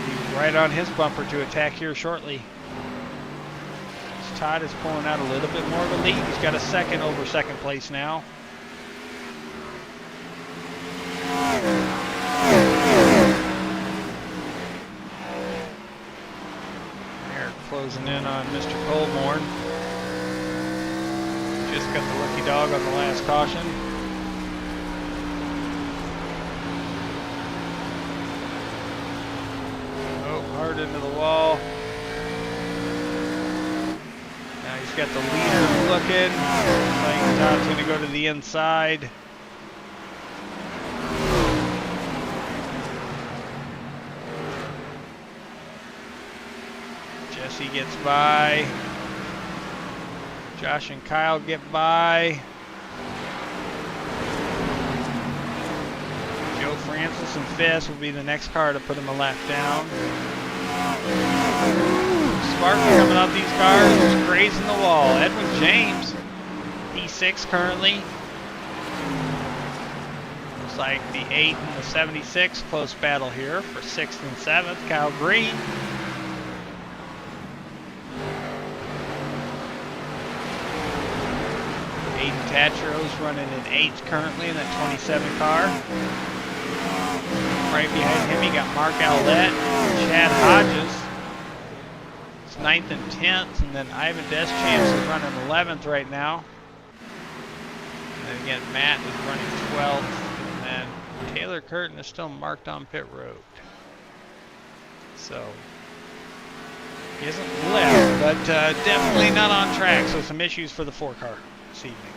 He's right on his bumper to attack here shortly. Todd is pulling out a little bit more of a lead. He's got a second over second place now. They're closing in on Mr. Colborn. Just got the lucky dog on the last caution. Oh, hard into the wall. Now he's got the leader looking. Looks like Todd's going to go to the inside. Jesse gets by. Josh and Kyle get by. Joe Francis and Fiss will be the next car to put him a lap down. Spartan coming off these cars, just grazing the wall. Edwin James, P6 currently. Looks like the 8 and the 76, close battle here for 6th and 7th. Kyle Green. Aiden Tatro's running in 8th currently in that 27 car. Right behind him, you got Mark Owlett, Chad Hodges. It's 9th and 10th, and then Ivan Deschamps is running 11th right now. And then again, Matt is running 12th, and then Taylor Curtin is still marked on pit road. So he isn't left, but definitely not on track. So some issues for the 4 car this evening.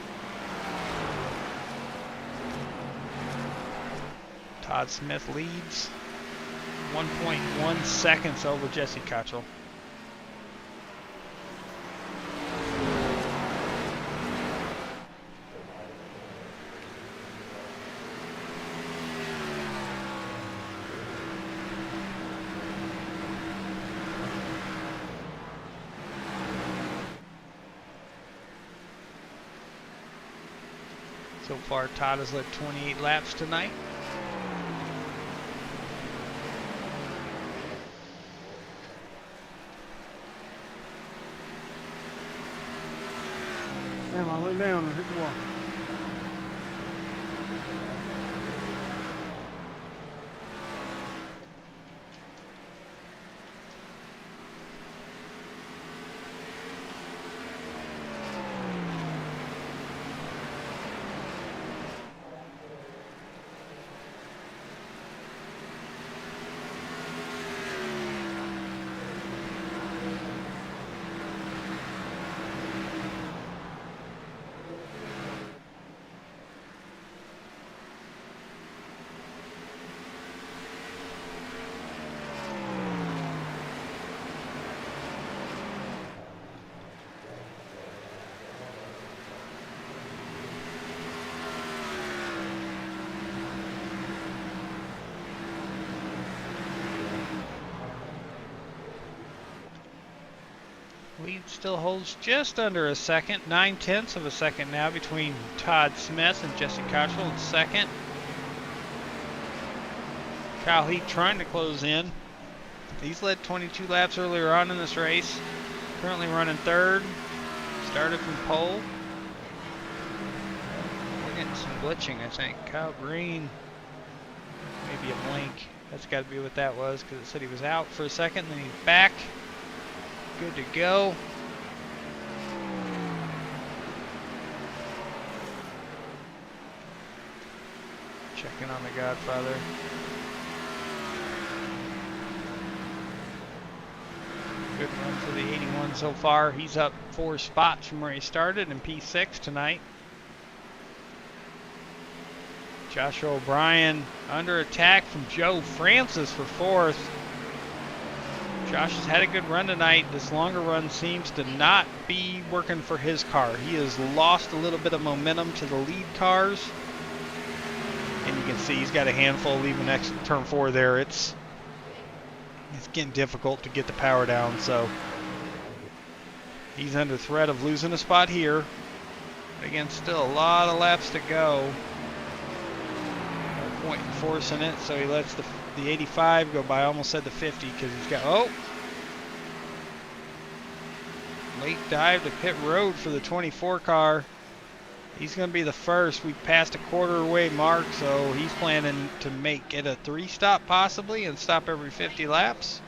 Todd Smith leads 1.1 seconds over Jesse Cottrell. So far, Todd has led 28 laps tonight. Damn, I went down and hit the wall. Lead still holds just under a second, 9/10 of a second now between Todd Smith and Jesse Cottrell in second. Kyle Heath trying to close in. He's led 22 laps earlier on in this race. Currently running third. Started from pole. We're getting some glitching, I think. Kyle Green, maybe a blink. That's got to be what that was, because it said he was out for a second, then he's back. Good to go. Checking on the Godfather. Good run for the 81 so far. He's up 4 spots from where he started in P6 tonight. Joshua O'Brien under attack from Joe Francis for 4th. Josh has had a good run tonight. This longer run seems to not be working for his car. He has lost a little bit of momentum to the lead cars. And you can see he's got a handful leaving next turn 4 there. It's getting difficult to get the power down, so he's under threat of losing a spot here. Again, still a lot of laps to go. No point in forcing it, so he lets the 85 go by. I almost said the 50 because he's got, oh! Late dive to pit road for the 24 car. He's going to be the first. We passed a quarter-way mark, so he's planning to make it a 3-stop possibly and stop every 50 laps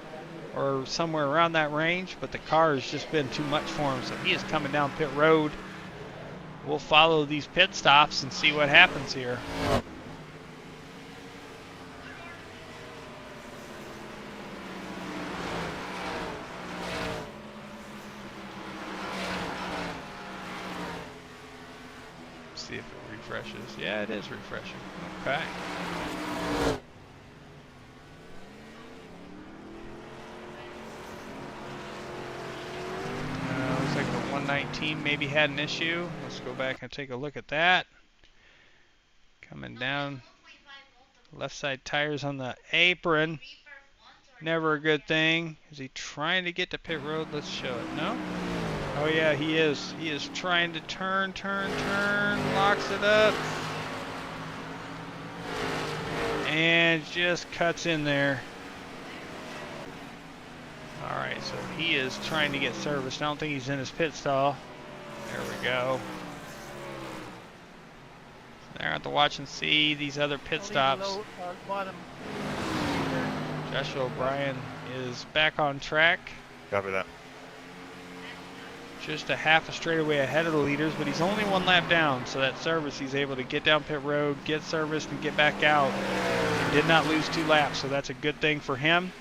or somewhere around that range, but the car has just been too much for him, so he is coming down pit road. We'll follow these pit stops and see what happens here. See if it refreshes. Yeah, it is refreshing. Okay. Looks like the 119 maybe had an issue. Let's go back and take a look at that. Coming down. Left side tires on the apron. Never a good thing. Is he trying to get to pit road? Let's show it. No? Oh yeah, he is. He is trying to turn. Locks it up. And just cuts in there. Alright, so he is trying to get serviced. I don't think he's in his pit stall. There we go. There, I have to watch and see these other pit stops. Joshua O'Brien is back on track. Copy that. Just a half a straightaway ahead of the leaders, but he's only 1 lap down, so that service he's able to get down pit road, get serviced, and get back out. And did not lose 2 laps, so that's a good thing for him.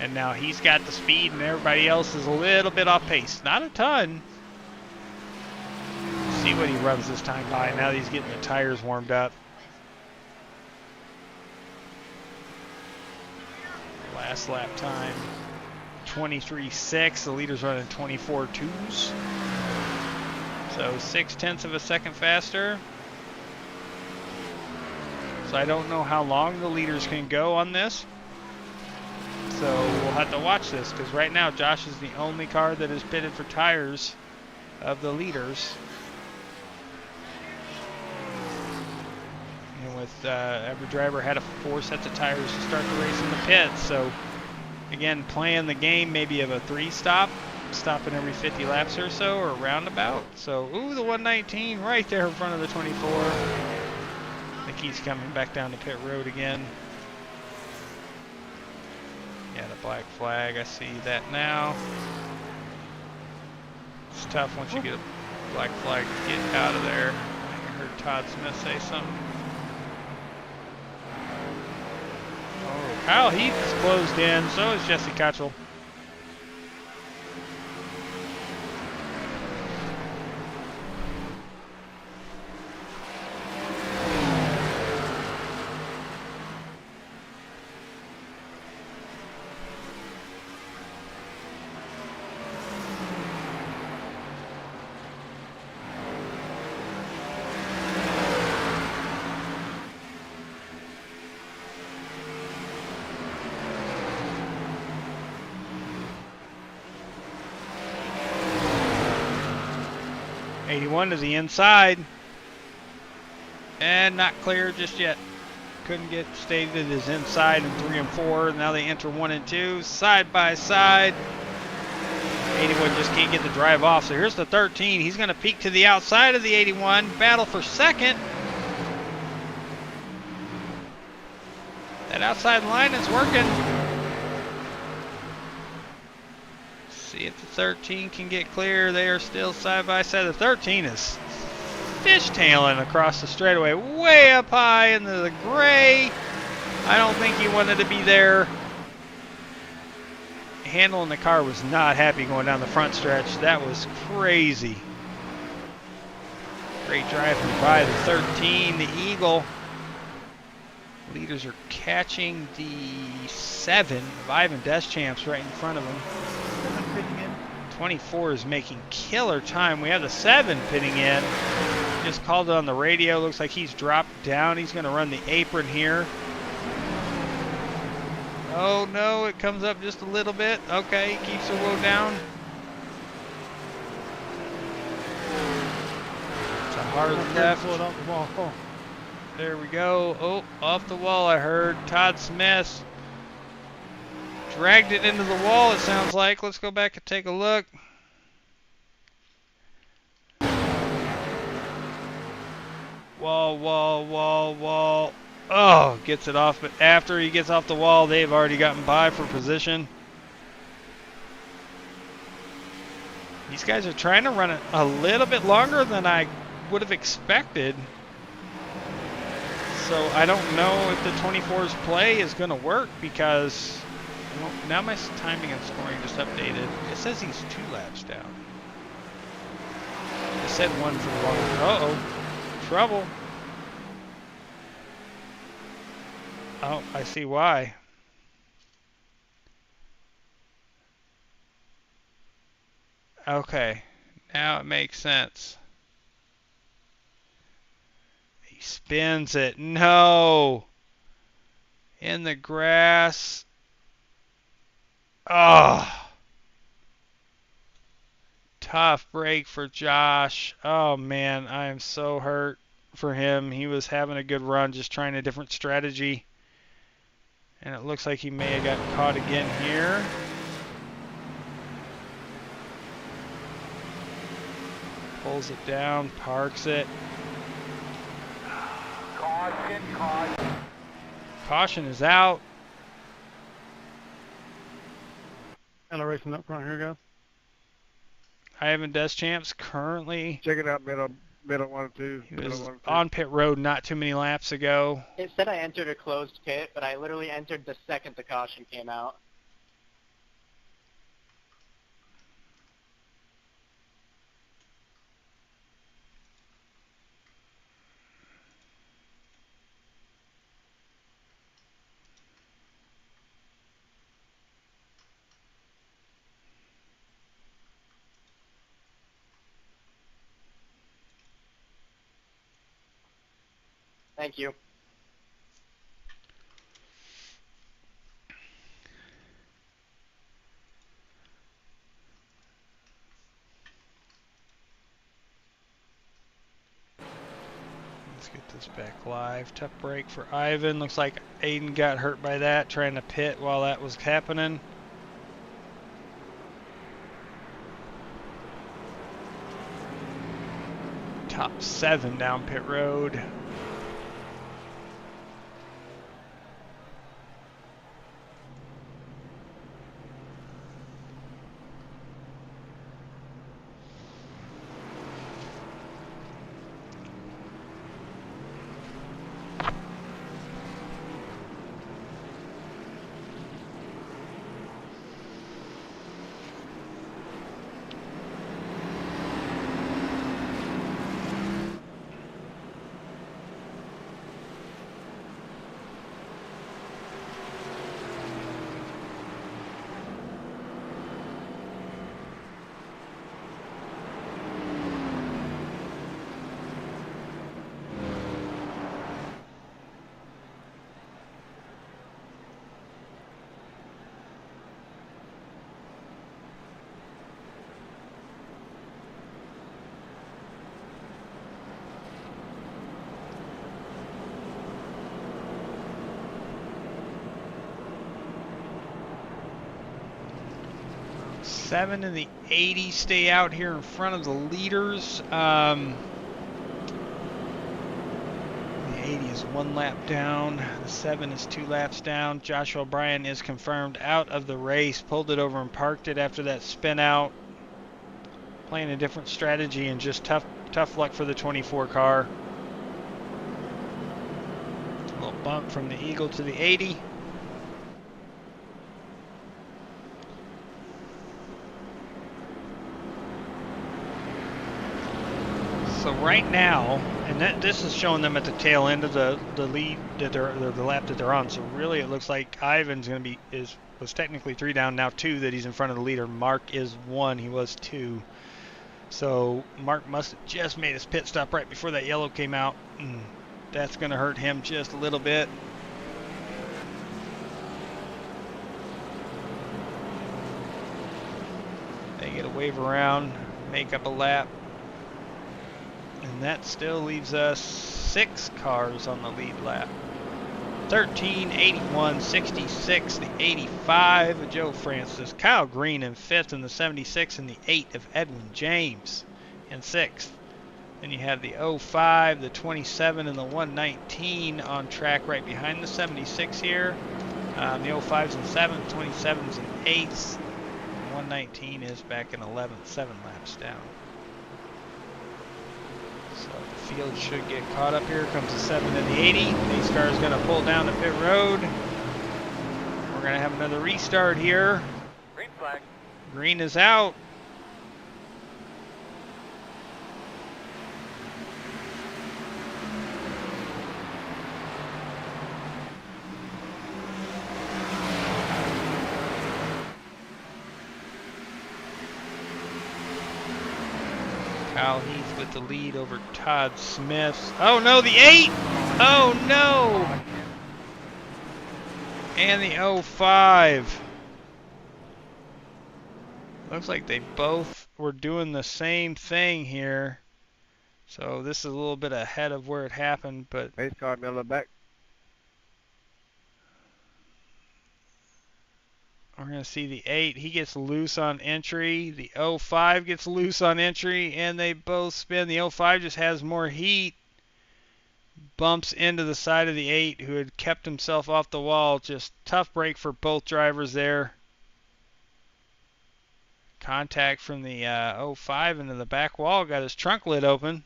And now he's got the speed, and everybody else is a little bit off pace. Not a ton. See what he runs this time by. Now that he's getting the tires warmed up. Last lap time. 23.6. The leader's running 24.2s. So 0.6 of a second faster. So I don't know how long the leaders can go on this. So we'll have to watch this, because right now Josh is the only car that is pitted for tires of the leaders. And with every driver had 4 sets of tires to start the race in the pits. So again, playing the game maybe of a 3-stop, stopping every 50 laps or so, or roundabout. So, ooh, the 119 right there in front of the 24. I think he's coming back down to pit road again. Yeah, the black flag, I see that now. It's tough once you get a black flag to get out of there. I heard Todd Smith say something. Oh, Kyle Heath is closed in, so is Jesse Cottrell. 81 to the inside. And not clear just yet. Couldn't get stated as inside in 3 and 4. Now they enter 1 and 2. Side by side. 81 just can't get the drive off. So here's the 13. He's going to peek to the outside of the 81. Battle for second. That outside line is working. See if the 13 can get clear. They are still side by side. The 13 is fishtailing across the straightaway, way up high into the gray. I don't think he wanted to be there. Handling the car was not happy going down the front stretch. That was crazy. Great driving by the 13, the Eagle. Leaders are catching the 7 of Ivan Deschamps right in front of him. 24 is making killer time. We have the 7 pitting in. Just called it on the radio. Looks like he's dropped down. He's going to run the apron here. Oh no, it comes up just a little bit. Okay, he keeps the wheel down. It's a hard left. Off the wall. Oh. There we go. Oh, off the wall I heard. Todd Smith dragged it into the wall, it sounds like. Let's go back and take a look. Wall, wall, wall, wall. Oh, gets it off, but after he gets off the wall, they've already gotten by for position. These guys are trying to run it a little bit longer than I would have expected. So I don't know if the 24's play is going to work because well, now my timing and scoring just updated. It says he's 2 laps down. It said 1 for the long. Uh-oh. Trouble. Oh, I see why. Okay. Now it makes sense. He spins it. No! In the grass. Oh! Tough break for Josh. Oh man, I am so hurt for him. He was having a good run, just trying a different strategy. And it looks like he may have gotten caught again here. Pulls it down, parks it. Caution, caution. Caution is out. And a racing up front here, guys. Ivan Deschamps currently. Check it out, middle 1 and 2. He was on pit road not too many laps ago. It said I entered a closed pit, but I literally entered the second the caution came out. Thank you. Let's get this back live. Tough break for Ivan. Looks like Aiden got hurt by that, trying to pit while that was happening. Top 7 down pit road. 7 and the 80 stay out here in front of the leaders. The 80 is 1 lap down. The 7 is 2 laps down. Joshua O'Brien is confirmed out of the race. Pulled it over and parked it after that spin out. Playing a different strategy and just tough luck for the 24 car. A little bump from the Eagle to the 80. So right now, and this is showing them at the tail end of the lead that the lap that they're on. So really, it looks like Ivan's going to be was technically 3 down, now 2 that he's in front of the leader. Mark is 1, he was 2. So Mark must have just made his pit stop right before that yellow came out. That's going to hurt him just a little bit. They get a wave around, make up a lap. And that still leaves us 6 cars on the lead lap. 13, 81, 66, the 85 of Joe Francis. Kyle Green in 5th, and the 76 and the 8 of Edwin James in 6th. Then you have the 05, the 27, and the 119 on track right behind the 76 here. The 05's in 7th, 27's in 8th. The 119 is back in 11th, 7 laps down. So the field should get caught up here. Comes the 7 and the 80. Pace car is going to pull down the pit road. We're going to have another restart here. Green flag. Green is out. Kyle Heath with the lead over Todd Smith. Oh no, the 8! Oh no! And the 05. Looks like they both were doing the same thing here. So this is a little bit ahead of where it happened, but Pace car middle of back. we're going to see the 8. He gets loose on entry. The 05 gets loose on entry, and they both spin. The 05 just has more heat. Bumps into the side of the 8, who had kept himself off the wall. Just tough break for both drivers there. Contact from the 05 into the back wall. Got his trunk lid open.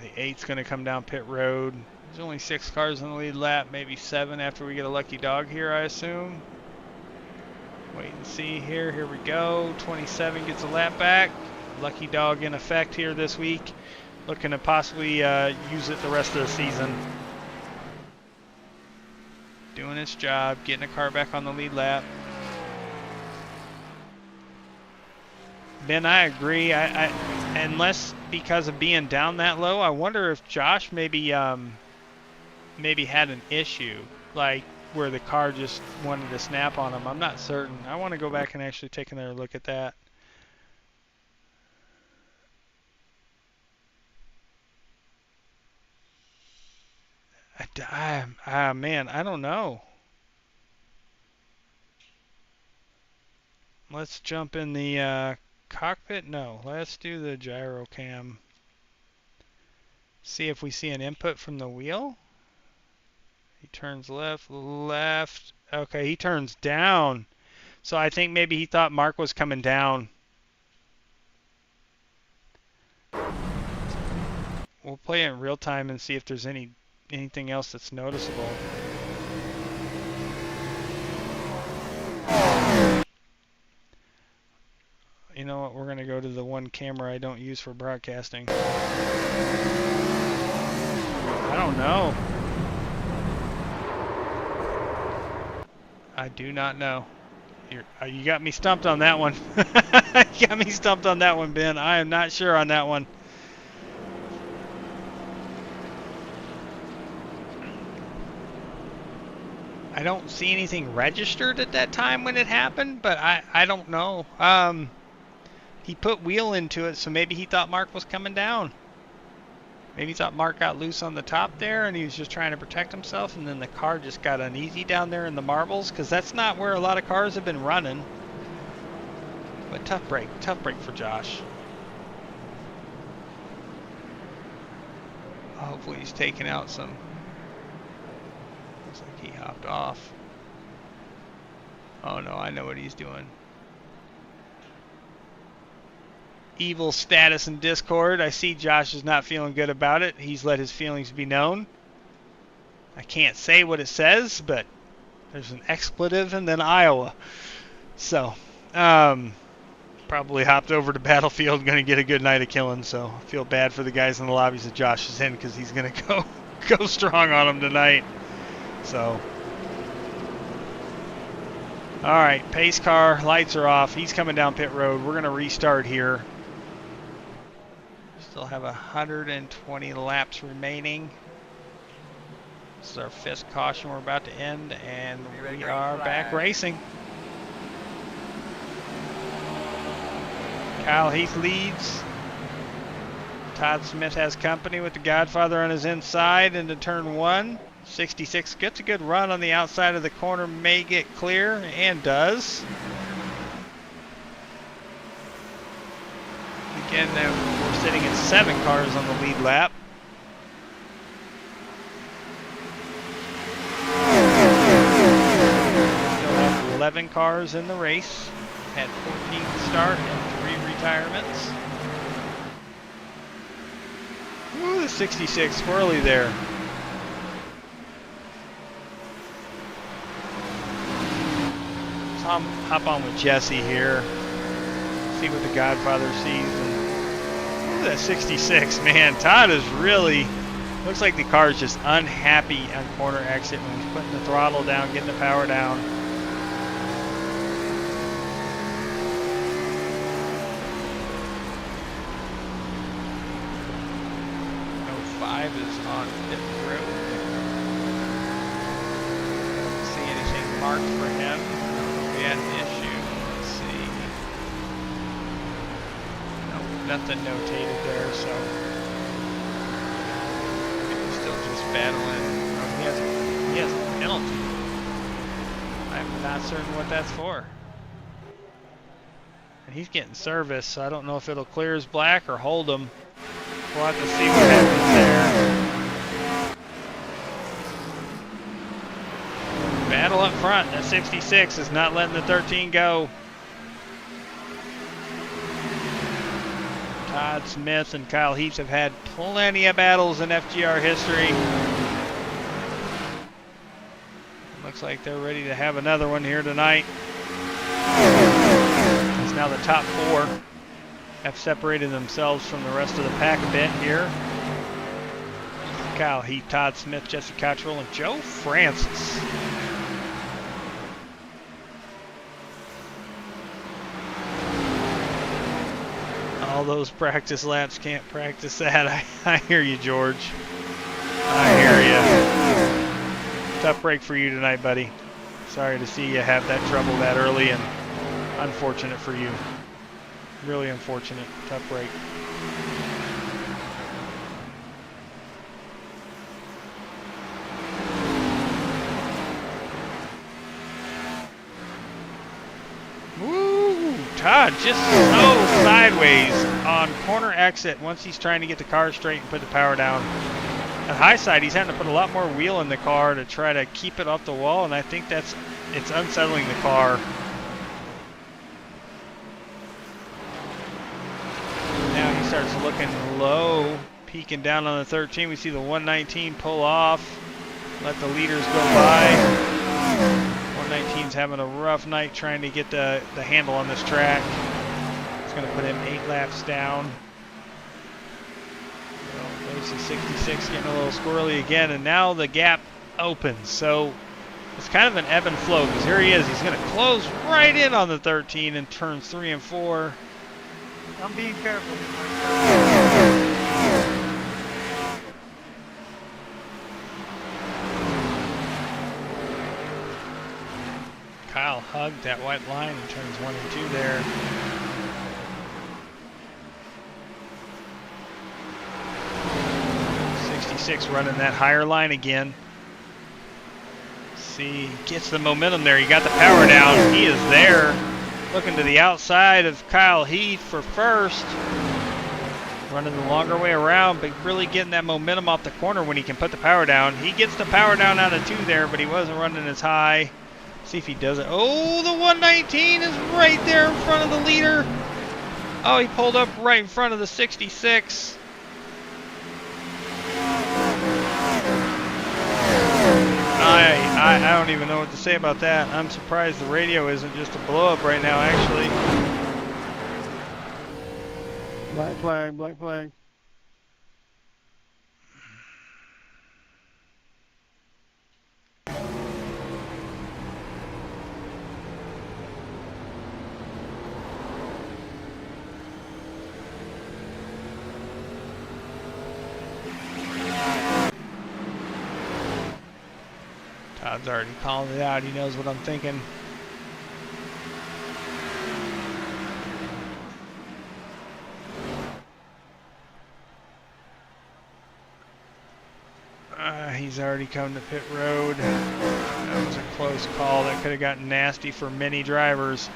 The 8's going to come down pit road. There's only 6 cars on the lead lap, maybe 7 after we get a lucky dog here, I assume. Wait and see here. Here we go. 27 gets a lap back. Lucky dog in effect here this week. Looking to possibly use it the rest of the season. Doing its job, getting a car back on the lead lap. Ben, I agree. Unless because of being down that low, I wonder if Josh maybe had an issue, like where the car just wanted to snap on him. I'm not certain. I want to go back and actually take another look at that. Man, I don't know. Let's jump in the cockpit. No, let's do the gyro cam. See if we see an input from the wheel. He turns left, left. Okay, he turns down. So I think maybe he thought Mark was coming down. We'll play it in real time and see if there's anything else that's noticeable. You know what, we're going to go to the one camera I don't use for broadcasting. I don't know. I do not know. You got me stumped on that one. You got me stumped on that one, Ben. I am not sure on that one. I don't see anything registered at that time when it happened, but I don't know. He put wheel into it, so maybe he thought Mark was coming down. Maybe he thought Mark got loose on the top there and he was just trying to protect himself, and then the car just got uneasy down there in the marbles, because that's not where a lot of cars have been running. But tough break for Josh. Hopefully he's taking out some. Looks like he hopped off. Oh no, I know what he's doing. Evil status in Discord. I see Josh is not feeling good about it. He's let his feelings be known. I can't say what it says, but there's an expletive and then Iowa. So, probably hopped over to Battlefield, going to get a good night of killing. So I feel bad for the guys in the lobbies that Josh is in, because he's going to go strong on them tonight. So, all right, pace car, lights are off. He's coming down pit road. We're going to restart here. Still have 120 laps remaining. This is our 5th caution. We're about to end, and we are back racing. Kyle Heath leads. Todd Smith has company with the Godfather on his inside into turn 1. 66 gets a good run on the outside of the corner, may get clear, and does. Again, we're sitting at 7 cars on the lead lap. Still have 11 cars in the race. Had 14 start and 3 retirements. Ooh, the 66 squirrely there. Let's hop on with Jesse here. See what the Godfather sees. And look at that 66, man. Todd is really, looks like the car is just unhappy on corner exit when he's putting the throttle down, getting the power down. 5 is on pit road. Don't see anything marked for him. We had an issue. Let's see. Nope, nothing notated there, so he's still just battling. Oh, he has a penalty. I'm not certain what that's for. And he's getting service, so I don't know if it'll clear his black or hold him. We'll have to see what happens there. Battle up front. That 66 is not letting the 13 go. Todd Smith and Kyle Heath have had plenty of battles in FGR history. Looks like they're ready to have another one here tonight. It's now the top 4. Have separated themselves from the rest of the pack a bit here. Kyle Heath, Todd Smith, Jesse Cottrell, and Joe Francis. All those practice laps, can't practice that. I hear you, George. I hear you. Tough break for you tonight, buddy. Sorry to see you have that trouble that early, and unfortunate for you. Really unfortunate. Tough break. Woo! Todd just so sideways on corner exit once he's trying to get the car straight and put the power down. At high side, he's having to put a lot more wheel in the car to try to keep it off the wall, and I think it's unsettling the car. Starts looking low, peeking down on the 13. We see the 119 pull off, let the leaders go by. 119's having a rough night trying to get the handle on this track. It's going to put him 8 laps down. There's the 66 getting a little squirrely again, and now the gap opens. So it's kind of an ebb and flow, because here he is. He's going to close right in on the 13 in turns 3 and 4. I'm being careful. Kyle hugged that white line in turns 1 and 2 there. 66 running that higher line again. See, gets the momentum there. He got the power down. He is there. Looking to the outside of Kyle Heath for first. Running the longer way around, but really getting that momentum off the corner when he can put the power down. He gets the power down out of 2 there, but he wasn't running as high. See if he does it. Oh, the 119 is right there in front of the leader. Oh, he pulled up right in front of the 66. I don't even know what to say about that. I'm surprised the radio isn't just a blow up right now, actually. Black flag, black flag. Todd's already calling it out. He knows what I'm thinking. He's already come to pit road. That was a close call. That could have gotten nasty for many drivers.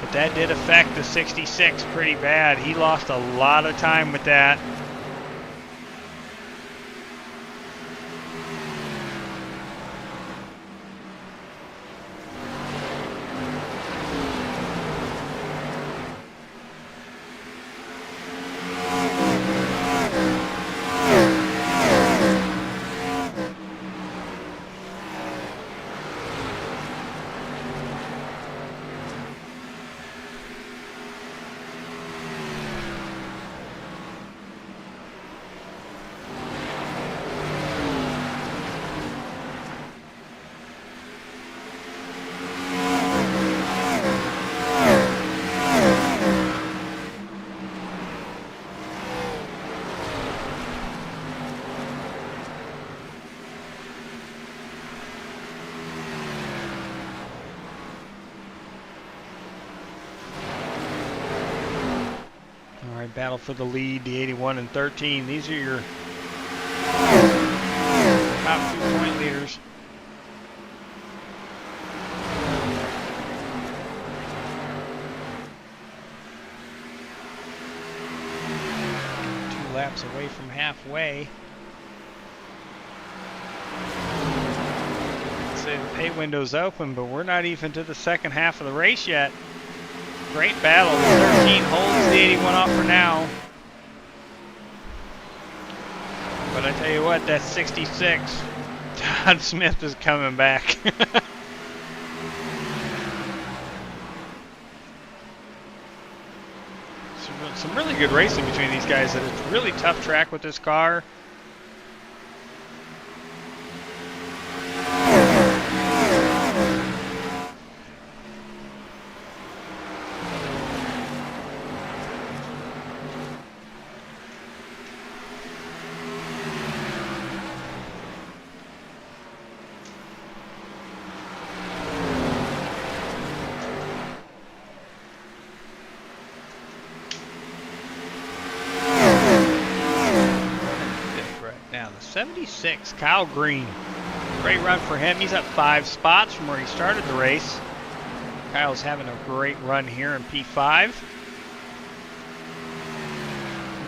But that did affect the 66 pretty bad. He lost a lot of time with that. Battle for the lead, the 81 and 13. These are your top 2 point leaders. Two laps away from halfway. I'd say the pay window's open, but we're not even to the second half of the race yet. Great battle. The 13 holds the 81 off for now. But I tell you what, that 66, Todd Smith is coming back. Some really good racing between these guys. It's a really tough track with this car. Now the 76, Kyle Green. Great run for him. He's up 5 spots from where he started the race. Kyle's having a great run here in P5.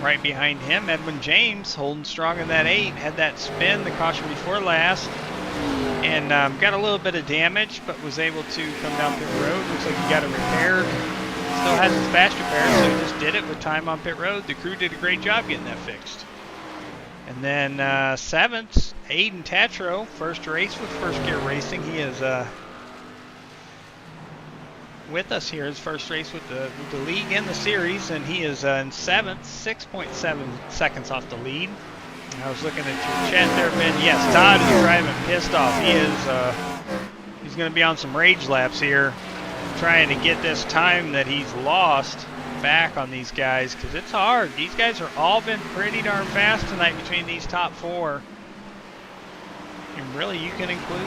Right behind him, Edwin James holding strong in that 8. Had that spin, the caution before last. And got a little bit of damage, but was able to come down pit road. Looks like he got it repaired. Still has his fast repair, so he just did it with time on pit road. The crew did a great job getting that fixed. And then 7th, Aiden Tatro, first race with First Gear Racing. He is with us here, his first race with the league in the series, and he is in 7th, 6.7 seconds off the lead. I was looking at your chat there, Ben. Yes, Todd is driving pissed off. He is he's going to be on some rage laps here, trying to get this time that he's lost back on these guys, because it's hard. These guys are all been pretty darn fast tonight between these top 4. And really, you can include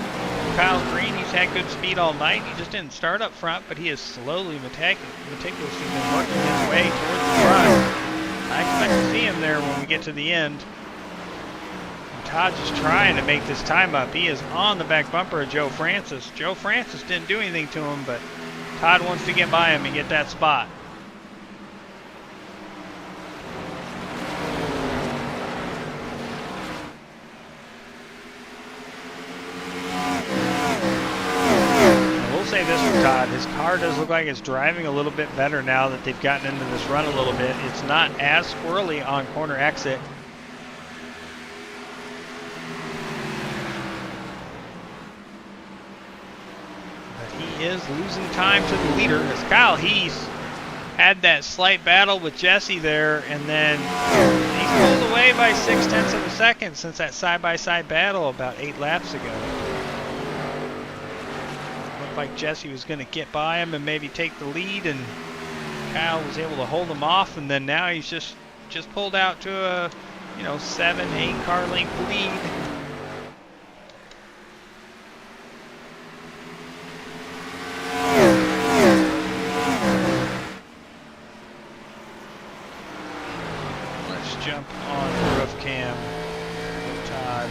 Kyle Green. He's had good speed all night. He just didn't start up front, but he has slowly, meticulously been working his way towards the front. I expect to see him there when we get to the end. Todd's just trying to make this time up. He is on the back bumper of Joe Francis. Joe Francis didn't do anything to him, but Todd wants to get by him and get that spot. I will say this for Todd, his car does look like it's driving a little bit better now that they've gotten into this run a little bit. It's not as squirrely on corner exit. He is losing time to the leader as Kyle Heath had that slight battle with Jesse there, and then he's pulled away by 0.6 of a second since that side-by-side battle about 8 laps ago. Looked like Jesse was going to get by him and maybe take the lead, and Kyle was able to hold him off, and then now he's just pulled out to a 7-8 car length lead. Jump on the roof cam with Todd.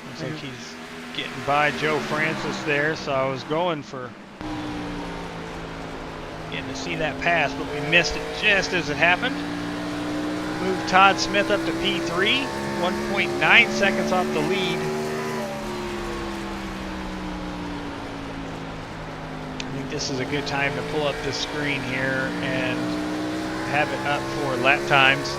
Looks like he's getting by Joe Francis there, so I was going for getting to see that pass, but we missed it just as it happened. Moved Todd Smith up to P3, 1.9 seconds off the lead. I think this is a good time to pull up the screen here and have it up for lap times.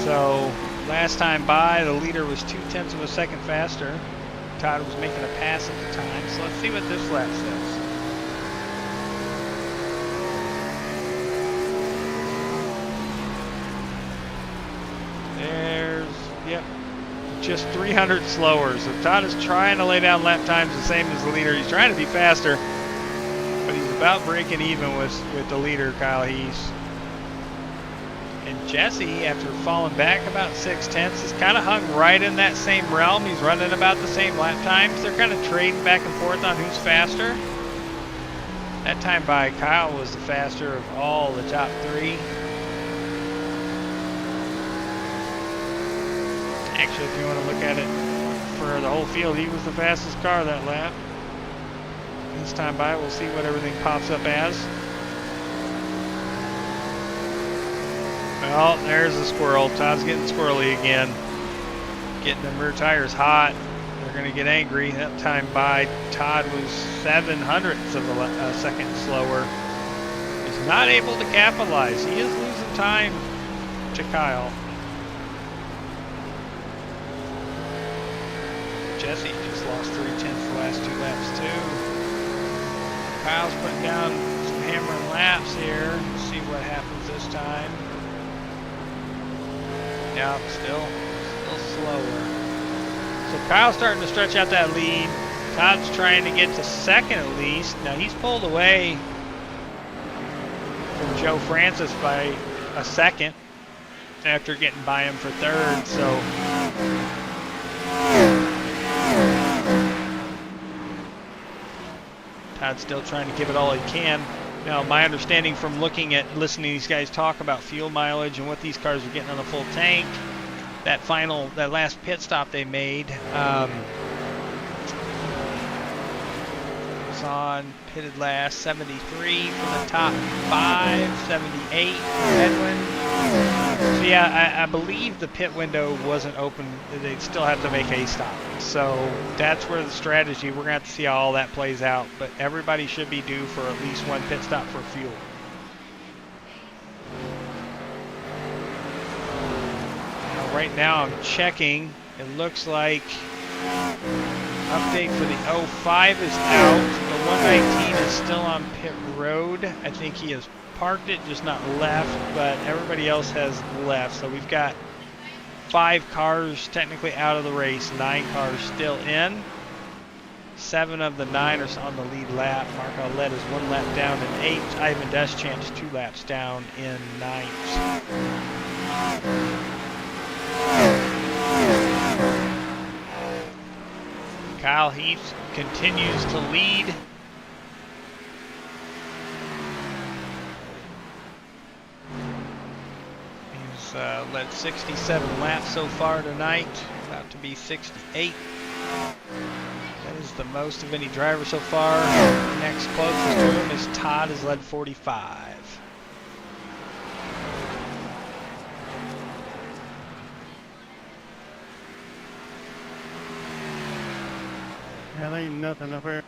So last time by, the leader was 0.2 of a second faster. Todd was making a pass at the time. So let's see what this lap says. There's, yep, just 300 slower. So Todd is trying to lay down lap times the same as the leader. He's trying to be faster, but he's about breaking even with the leader, Kyle Heath. And Jesse, after falling back about 0.6, has kind of hung right in that same realm. He's running about the same lap times. They're kind of trading back and forth on who's faster. That time by, Kyle was the faster of all the top 3. Actually, if you want to look at it for the whole field, he was the fastest car that lap. This time by, we'll see what everything pops up as. Well, there's the squirrel. Todd's getting squirrely again. Getting them rear tires hot. They're going to get angry. That time by, Todd was 0.07 of a second slower. He's not able to capitalize. He is losing time to Kyle. Jesse just lost 0.3 the last 2 laps too. Kyle's putting down some hammering laps here. Let's see what happens this time. Yeah, still slower. So Kyle's starting to stretch out that lead. Todd's trying to get to second at least. Now he's pulled away from Joe Francis by a second after getting by him for third. So Todd's still trying to give it all he can. Now, my understanding from listening to these guys talk about fuel mileage and what these cars are getting on a full tank, that last pit stop they made was on pitted last 73 for the top 5, 78 for Edwin. So yeah, I believe the pit window wasn't open. They'd still have to make a stop. So that's where the strategy, we're going to have to see how all that plays out. But everybody should be due for at least one pit stop for fuel. Now, right now I'm checking. It looks like update for the 05 is out. The 119 is still on pit road. I think he has parked it, just not left, but everybody else has left. So we've got 5 cars technically out of the race, 9 cars still in. 7 of the 9 are on the lead lap. Mark Aulette is 1 lap down in 8th. Ivan Deschamps is 2 laps down in 9th. Kyle Heath continues to lead. He's led got 67 laps so far tonight, about to be 68. That is the most of any driver so far. Next closest to him is Todd, has led 45. That ain't nothing up here.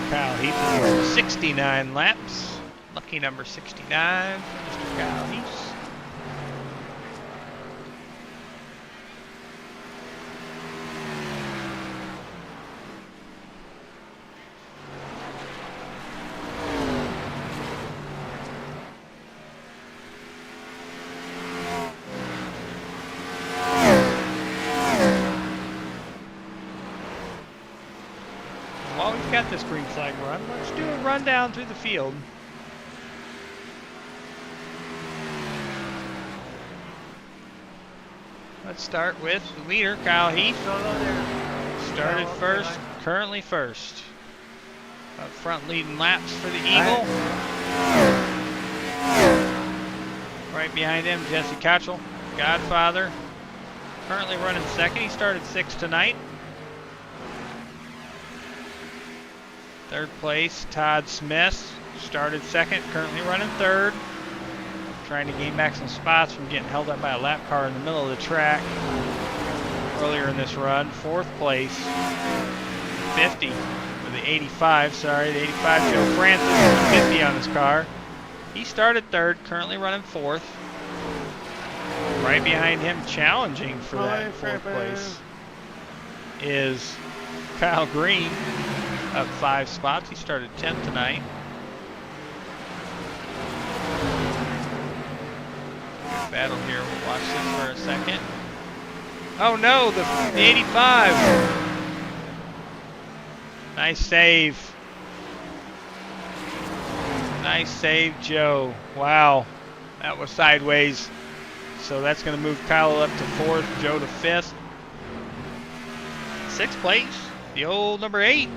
Kyle Heath is 69 laps. Lucky number 69 for Mr. Kyle Heath. While we've got this green flag run, let's do a rundown through the field. Let's start with the leader, Kyle Heath. Solo there. Started Kyle up first, behind. currently first. Up front leading laps for the Eagle. Right behind him, Jesse Cottrell, Godfather. Currently running second. He started sixth tonight. Third place, Todd Smith. Started second, currently running third. Trying to gain back some spots from getting held up by a lap car in the middle of the track earlier in this run. Fourth place, 50, or the 85, sorry, the 85, Joe Francis, with 50 on his car. He started third, currently running fourth. Right behind him, challenging for that fourth place, is Kyle Green, up 5 spots. He started 10th tonight. Good battle here. We'll watch this for a second. Oh no, the 85. Nice save. Nice save, Joe. Wow, that was sideways. So that's going to move Kyle up to 4th, Joe to 5th. 6th place, the old number 8,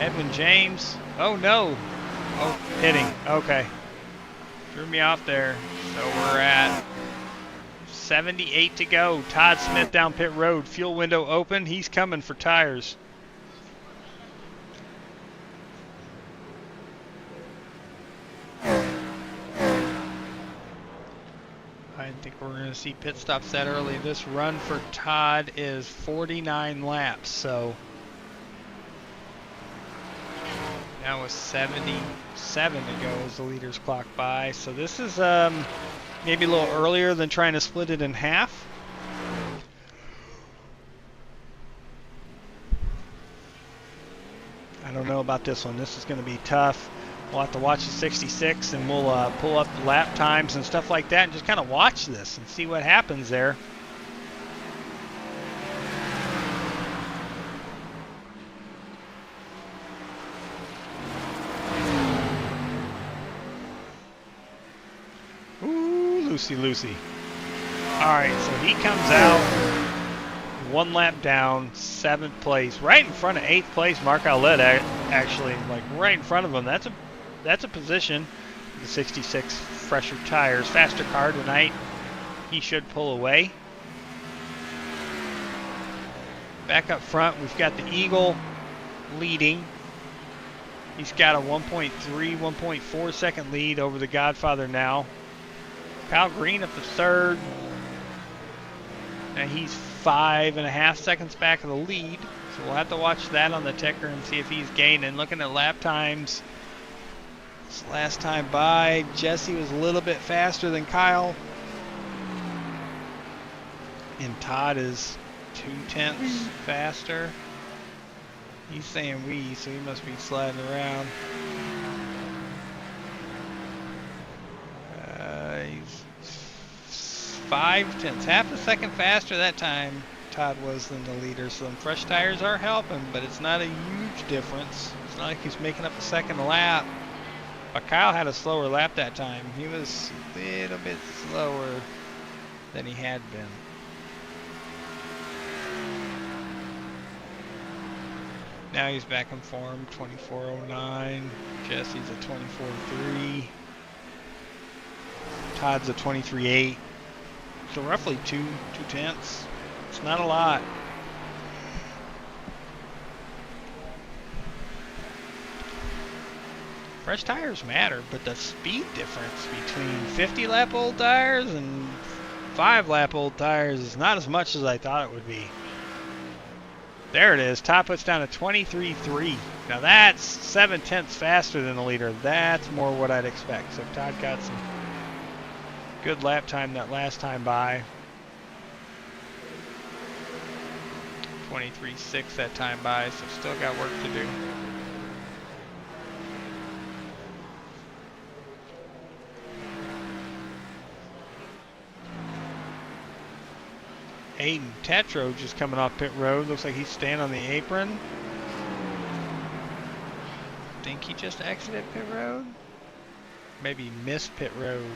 Edwin James. Oh no. Oh, hitting. Okay. Threw me off there. So we're at 78 to go. Todd Smith down pit road. Fuel window open. He's coming for tires. I think we're going to see pit stops that early. This run for Todd is 49 laps, so now with 77 to go as the leaders clock by. So this is maybe a little earlier than trying to split it in half. I don't know about this one. This is going to be tough. We'll have to watch the 66 and we'll pull up the lap times and stuff like that and just kind of watch this and see what happens there. Ooh, Lucy, Lucy. Alright, so he comes out 1 lap down, 7th place, right in front of 8th place, Mark Aulette, actually, like right in front of him. That's a position. The 66 fresher tires, faster car tonight. He should pull away. Back up front, we've got the Eagle leading. He's got a 1.3, 1.4 second lead over the Godfather now. Kyle Green up to 3rd. And he's 5.5 seconds back of the lead. So we'll have to watch that on the ticker and see if he's gaining. Looking at lap times. This last time by, Jesse was a little bit faster than Kyle. And Todd is 0.2 faster. He's saying we, so he must be sliding around. He's 0.5, half a second faster that time Todd was than the leader. So them fresh tires are helping, but it's not a huge difference. It's not like he's making up a second lap. But Kyle had a slower lap that time. He was a little bit slower than he had been. Now he's back in form, 24.09. Jesse's a 24.3. Todd's a 23.8. So roughly 2/10. It's not a lot. Fresh tires matter, but the speed difference between 50 lap old tires and 5 lap old tires is not as much as I thought it would be. There it is. Todd puts down a 23.3. Now that's 7/10 faster than the leader. That's more what I'd expect. So Todd got some good lap time that last time by. 23.6 that time by, so still got work to do. Aiden Tetro just coming off pit road. Looks like he's staying on the apron. Think he just exited pit road? Maybe missed pit road.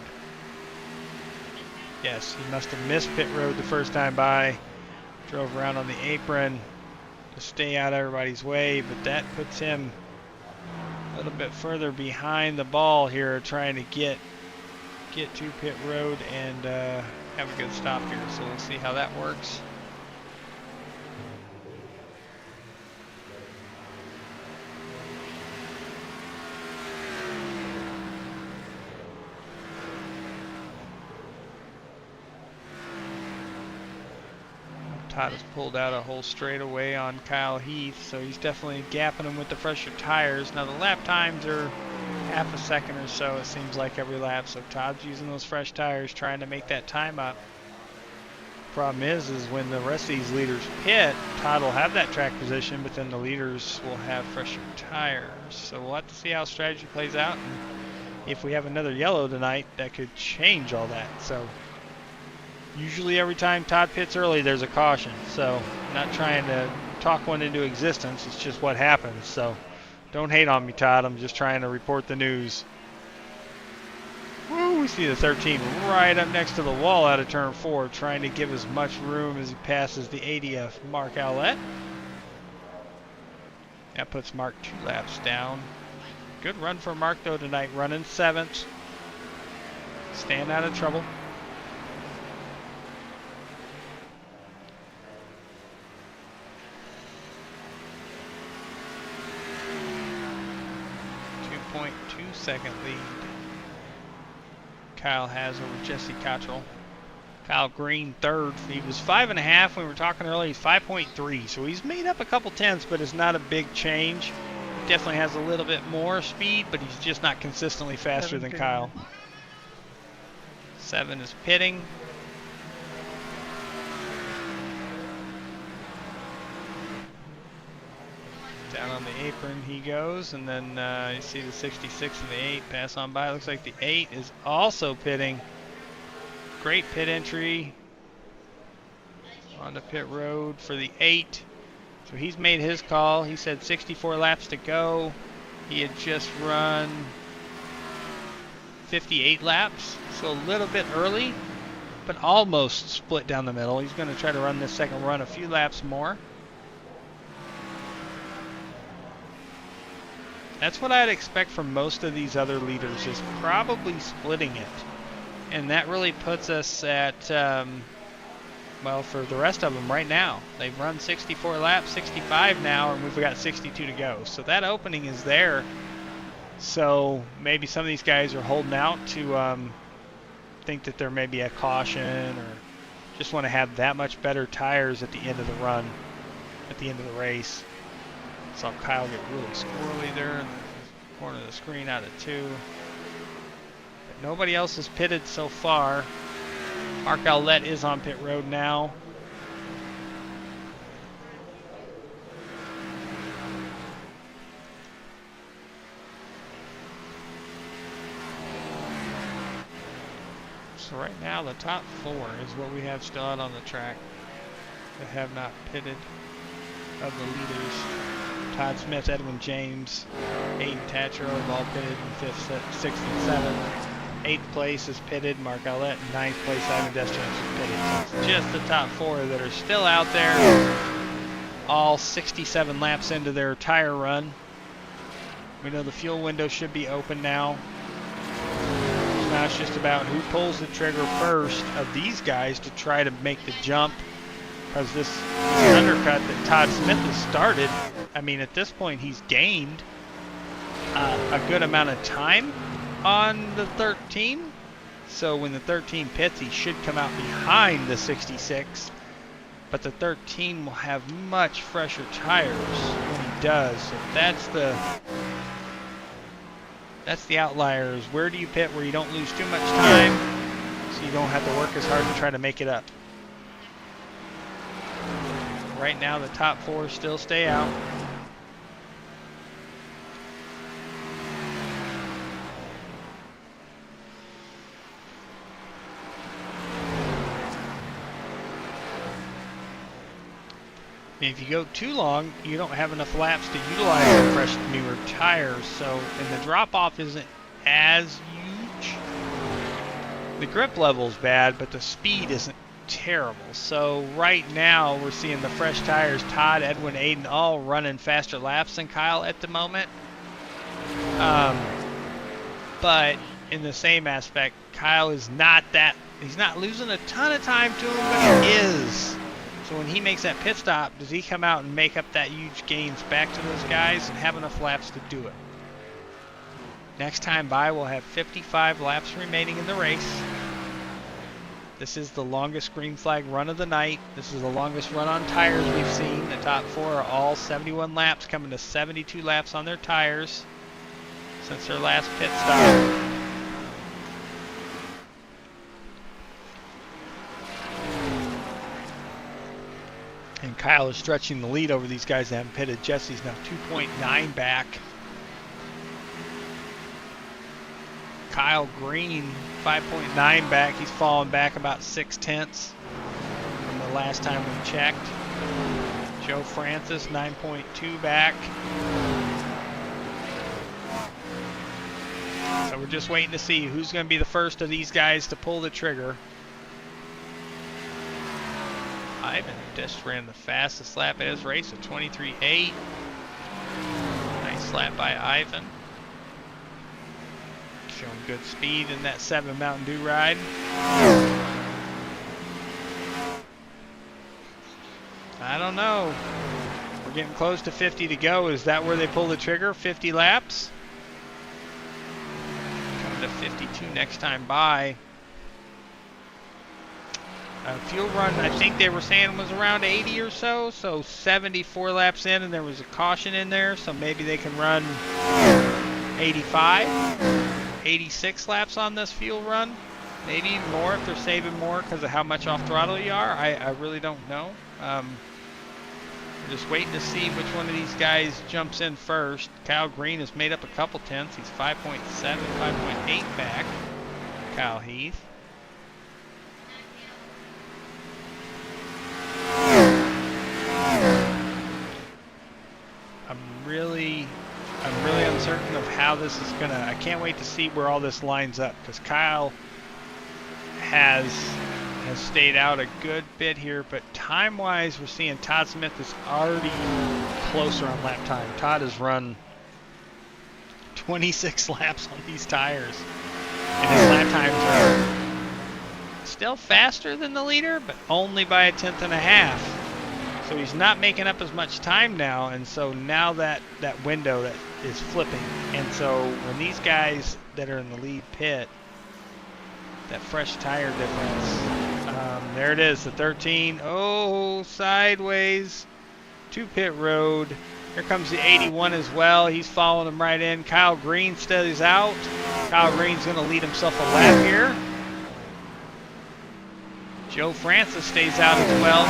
Yes, he must have missed pit road the first time by. Drove around on the apron to stay out of everybody's way, but that puts him a little bit further behind the ball here, trying to get to pit road and have a good stop here. So we'll see how that works. Todd has pulled out a whole straightaway on Kyle Heath, so he's definitely gapping him with the fresher tires. Now the lap times are half a second or so, it seems like, every lap, so Todd's using those fresh tires trying to make that time up. Problem is when the rest of these leaders pit, Todd will have that track position, but then the leaders will have fresher tires. So we'll have to see how strategy plays out, and if we have another yellow tonight, that could change all that. So usually every time Todd pits early, there's a caution. So I'm not trying to talk one into existence. It's just what happens. So don't hate on me, Todd. I'm just trying to report the news. Woo, we see the 13 right up next to the wall out of turn 4, trying to give as much room as he passes the ADF Mark Owlett. That puts Mark 2 laps down. Good run for Mark, though, tonight, running 7th. Staying out of trouble. .2-second lead Kyle has over Jesse Cottrell. Kyle Green 3rd. He was 5.5 when we were talking earlier. He's 5.3, so he's made up a couple tenths, but it's not a big change. He definitely has a little bit more speed, but he's just not consistently faster than Kyle. 7 is pitting. Down on the apron he goes, and then you see the 66 and the 8 pass on by. Looks like the 8 is also pitting. Great pit entry on the pit road for the 8. So he's made his call. He said 64 laps to go. He had just run 58 laps, so a little bit early, but almost split down the middle. He's going to try to run this second run a few laps more. That's what I'd expect from most of these other leaders, is probably splitting it. And that really puts us at, well, for the rest of them right now. They've run 64 laps, 65 now, and we've got 62 to go. So that opening is there. So maybe some of these guys are holding out to think that there may be a caution, or just want to have that much better tires at the end of the run, at the end of the race. Saw Kyle get really squirrely there in the corner of the screen out of 2. But nobody else has pitted so far. Mark Owlett is on pit road now. So right now the top 4 is what we have still out on the track that have not pitted of the leaders. Todd Smith, Edwin James, Aiden Tatcher have all pitted in 5th, 6th, and 7th. 8th place is pitted, Mark Owlett. 9th place, Ivan Destrans is pitted. So it's just the top 4 that are still out there. all 67 laps into their tire run. We know the fuel window should be open now. So now it's just about who pulls the trigger first of these guys to try to make the jump. Because this undercut that Todd Smith has started, I mean, at this point he's gained a good amount of time on the 13. So when the 13 pits, he should come out behind the 66. But the 13 will have much fresher tires when he does. So that's the outlier, is where do you pit where you don't lose too much time so you don't have to work as hard to try to make it up. Right now the top 4 still stay out. If you go too long, you don't have enough laps to utilize the fresh, newer tires. So, and the drop-off isn't as huge. The grip level's bad, but the speed isn't terrible. So right now, we're seeing the fresh tires, Todd, Edwin, Aiden, all running faster laps than Kyle at the moment. But in the same aspect, Kyle is not that, he's not losing a ton of time to him, but he is. So when he makes that pit stop, does he come out and make up that huge gains back to those guys and have enough laps to do it? Next time by, we'll have 55 laps remaining in the race. This is the longest green flag run of the night. This is the longest run on tires we've seen. The top 4 are all 71 laps, coming to 72 laps on their tires since their last pit stop. And Kyle is stretching the lead over these guys that haven't pitted. Jesse's now 2.9 back. Kyle Green, 5.9 back. He's fallen back about 0.6 from the last time we checked. Joe Francis, 9.2 back. So we're just waiting to see who's going to be the first of these guys to pull the trigger. Ivan just ran the fastest lap of his race at 23.8. Nice lap by Ivan. Showing good speed in that 7 Mountain Dew ride. I don't know. We're getting close to 50 to go. Is that where they pull the trigger? 50 laps? Coming to 52 next time by. Fuel run, I think they were saying was around 80 or so. So 74 laps in, and there was a caution in there. So maybe they can run 85, 86 laps on this fuel run. Maybe even more if they're saving more because of how much off throttle you are. I really don't know. We're just waiting to see which one of these guys jumps in first. Kyle Green has made up a couple tenths. He's 5.7, 5.8 back. Kyle Heath. I'm really uncertain of how this is gonna. I can't wait to see where all this lines up because Kyle has stayed out a good bit here, but time-wise, we're seeing Todd Smith is already closer on lap time. Todd has run 26 laps on these tires, and his lap times are still faster than the leader, but only by 1.5 tenths. So he's not making up as much time now, and so now that window that is flipping, and so when these guys that are in the lead pit, that fresh tire difference. There it is, the 13. Oh, sideways to pit road. Here comes the 81 as well. He's following him right in. Kyle Green stays out. Kyle Green's going to lead himself a lap here. Joe Francis stays out as well.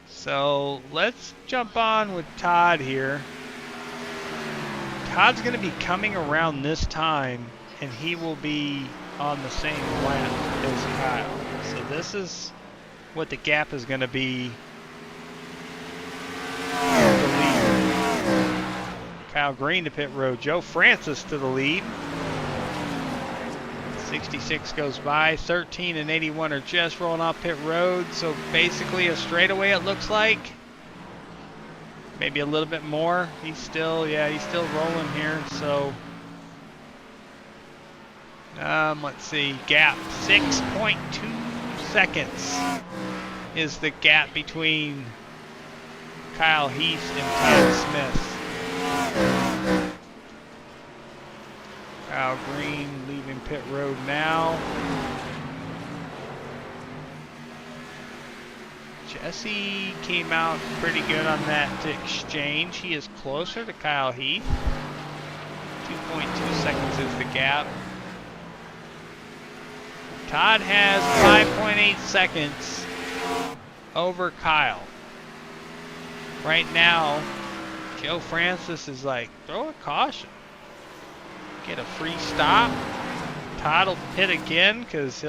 So let's jump on with Todd here. Todd's going to be coming around this time, and he will be on the same lap as Kyle. So this is what the gap is going to be. The lead. Kyle Green to pit road. Joe Francis to the lead. 66 goes by. 13 and 81 are just rolling off pit road. So basically a straightaway it looks like. Maybe a little bit more. He's still rolling here. So let's see. Gap 6.2 seconds is the gap between Kyle Heath and Todd Smith. Kyle Green leaving pit road now. Jesse came out pretty good on that exchange. He is closer to Kyle Heath. 2.2 seconds is the gap. Todd has 5.8 seconds over Kyle. Right now, Joe Francis is like, throw a caution. Get a free stop. Todd will pit again because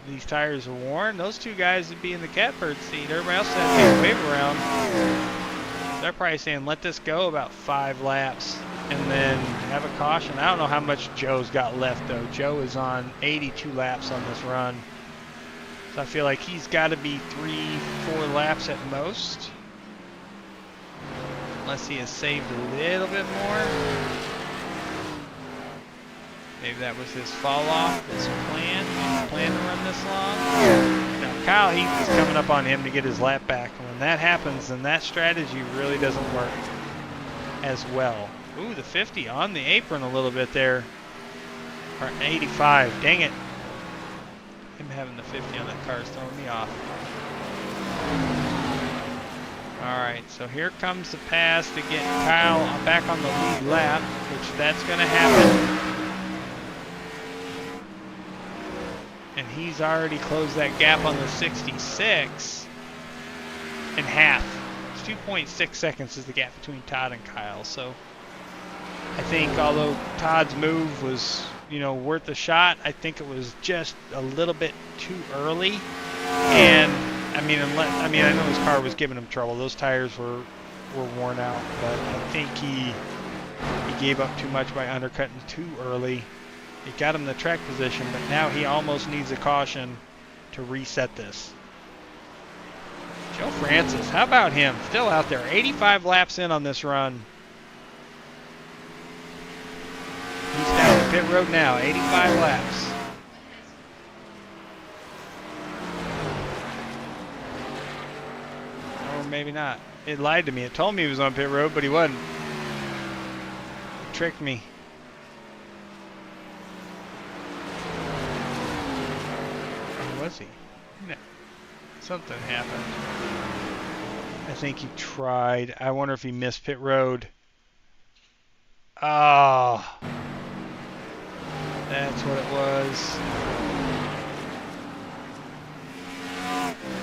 these tires are worn. Those two guys would be in the catbird seat. Everybody else has to wave around. They're probably saying, let this go about 5 laps and then have a caution. I don't know how much Joe's got left, though. Joe is on 82 laps on this run. So I feel like he's got to be 3-4 laps at most. Unless he has saved a little bit more. Maybe that was his fall off, his plan. He didn't plan to run this long. Now Kyle Heath is coming up on him to get his lap back. And when that happens, then that strategy really doesn't work as well. Ooh, the 50 on the apron a little bit there. Or 85, dang it. Him having the 50 on that car is throwing me off. Alright, so here comes the pass to get Kyle back on the lead lap, which that's going to happen. And he's already closed that gap on the 66 in half. It's 2.6 seconds is the gap between Todd and Kyle. So I think although Todd's move was, worth a shot, I think it was just a little bit too early. And I know his car was giving him trouble. Those tires were worn out, but I think he gave up too much by undercutting too early. It got him the track position, but now he almost needs a caution to reset this. Joe Francis, how about him? Still out there, 85 laps in on this run. He's down the pit road now, 85 laps. Or maybe not. It lied to me. It told me he was on pit road, but he wasn't. It tricked me. Was he? No. Something happened. I think he tried. I wonder if he missed pit road. Oh. That's what it was.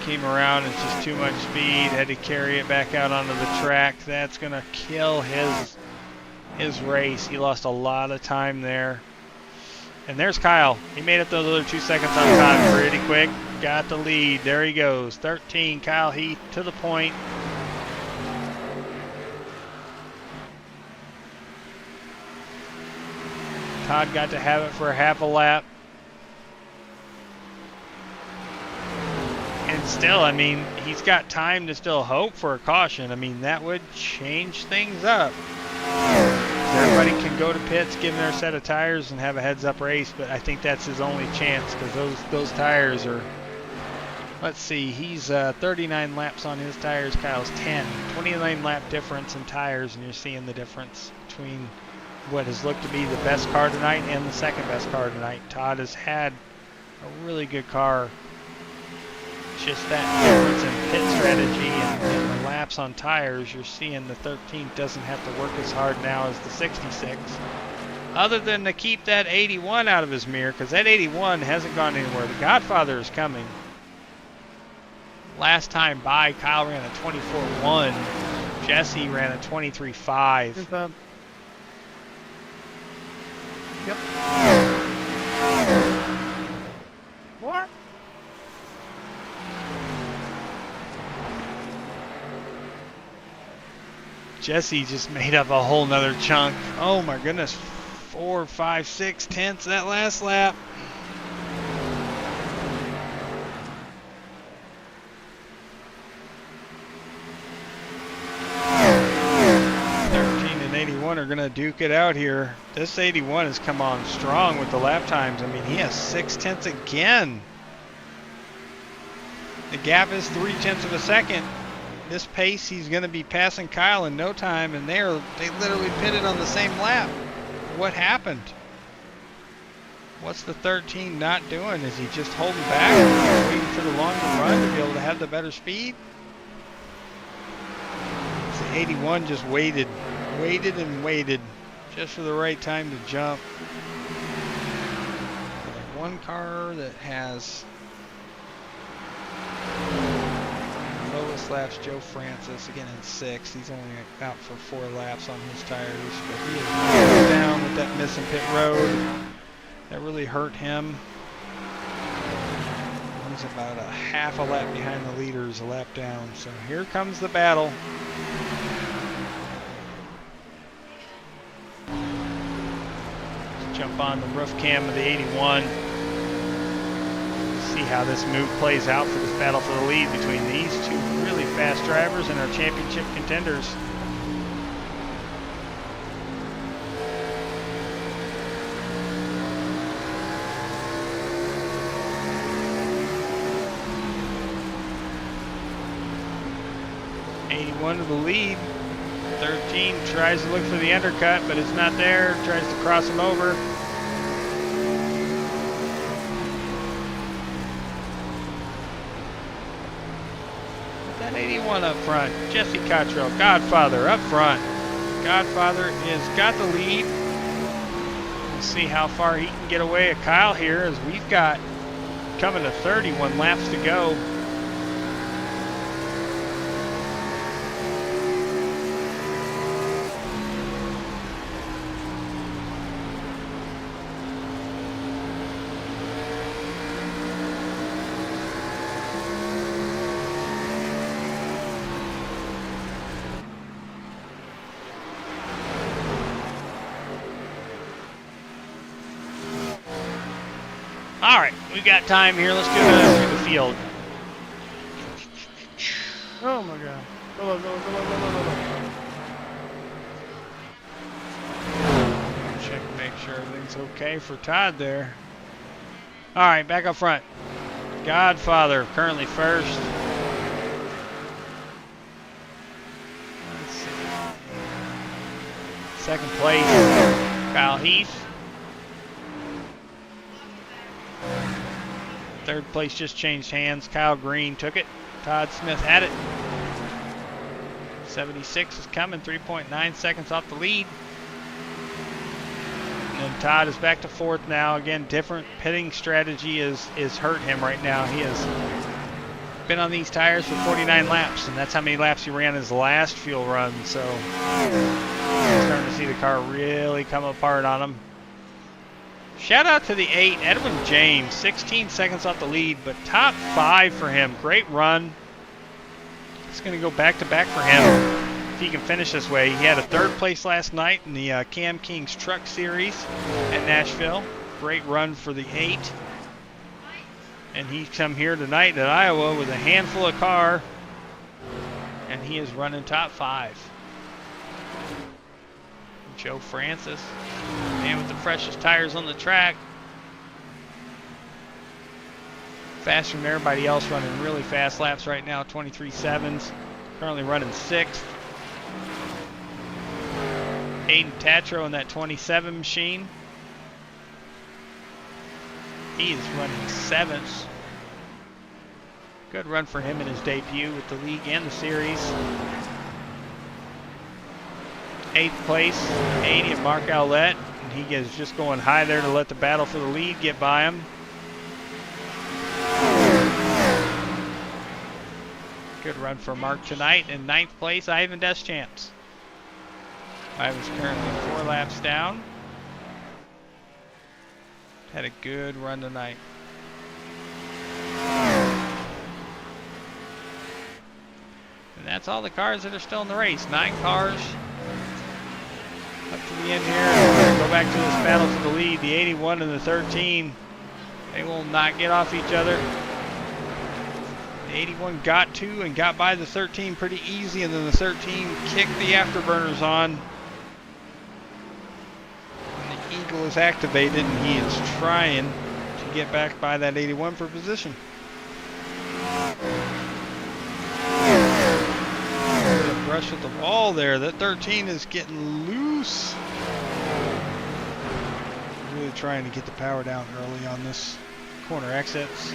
Came around, it's just too much speed. Had to carry it back out onto the track. That's going to kill his race. He lost a lot of time there. And there's Kyle. He made up those other 2 seconds on Todd pretty quick. Got the lead. There he goes. 13, Kyle Heath to the point. Todd got to have it for a half a lap. And still, he's got time to still hope for a caution. That would change things up. Everybody can go to pits, give them their set of tires, and have a heads-up race, but I think that's his only chance because those tires are, let's see, he's 39 laps on his tires, Kyle's 10. 29 lap difference in tires, and you're seeing the difference between what has looked to be the best car tonight and the second best car tonight. Todd has had a really good car. It's just that difference in pit strategy and the laps on tires. You're seeing the 13 doesn't have to work as hard now as the 66. Other than to keep that 81 out of his mirror, because that 81 hasn't gone anywhere. The Godfather is coming. Last time by, Kyle ran a 24.1. Jesse ran a 23.5. Yep. What? Jesse just made up a whole nother chunk. Oh my goodness. 4, 5, 6 tenths that last lap. 81 are going to duke it out here. This 81 has come on strong with the lap times. I mean, he has 0.6 again. The gap is 0.3 of a second. This pace, he's going to be passing Kyle in no time, and they literally pitted on the same lap. What happened? What's the 13 not doing? Is he just holding back, waiting for the longer run to be able to have the better speed? The 81 just waited and waited just for the right time to jump. One car that has lowest laps, Joe Francis, again in 6th. He's only out for 4 laps on his tires, but he is really down with that missing pit road. That really hurt him. He's about a half a lap behind the leaders, a lap down. So here comes the battle. Let's jump on the roof cam of the 81. See how this move plays out for this battle for the lead between these two really fast drivers and our championship contenders. To the lead. 13 tries to look for the undercut, but it's not there. Tries to cross him over. Put that 81 up front. Jesse Cottrell, Godfather, up front. Godfather has got the lead. We'll see how far he can get away at Kyle here, as we've got coming to 31 laps to go. All right, we got time here. Let's go through the field. Oh my God. Go low, go low, go low, go low, go low. Check and make sure everything's okay for Todd there. All right, back up front. Godfather currently first. Let's see. Second place, Kyle Heath. Third place just changed hands. Kyle Green took it. Todd Smith had it. 76 is coming, 3.9 seconds off the lead. And Todd is back to 4th now. Again, different pitting strategy is hurt him right now. He has been on these tires for 49 laps, and that's how many laps he ran his last fuel run. So starting to see the car really come apart on him. Shout out to the 8, Edwin James, 16 seconds off the lead, but top 5 for him. Great run. It's going to go back-to-back for him if he can finish this way. He had a 3rd place last night in the Cam Kings Truck Series at Nashville. Great run for the 8. And he's come here tonight at Iowa with a handful of car, and he is running top 5. Joe Francis, man with the freshest tires on the track. Faster than everybody else, running really fast laps right now, 23.7s. Currently running 6th. Aiden Tatro in that 27 machine. He is running 7th. Good run for him in his debut with the league and the series. 8th place, 80 at Mark Owlett. And he is just going high there to let the battle for the lead get by him. Good run for Mark tonight. In 9th place, Ivan Deschamps. Ivan's currently 4 laps down. Had a good run tonight. And that's all the cars that are still in the race. 9 cars. Up to the end here. We're going to go back to this battle for the lead. The 81 and the 13. They will not get off each other. The 81 got to and got by the 13 pretty easy, and then the 13 kicked the afterburners on. Eagle is activated, and he is trying to get back by that 81 for position. Brush with the wall there. That 13 is getting loose. Really trying to get the power down early on this corner exits.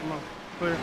Come on, clear.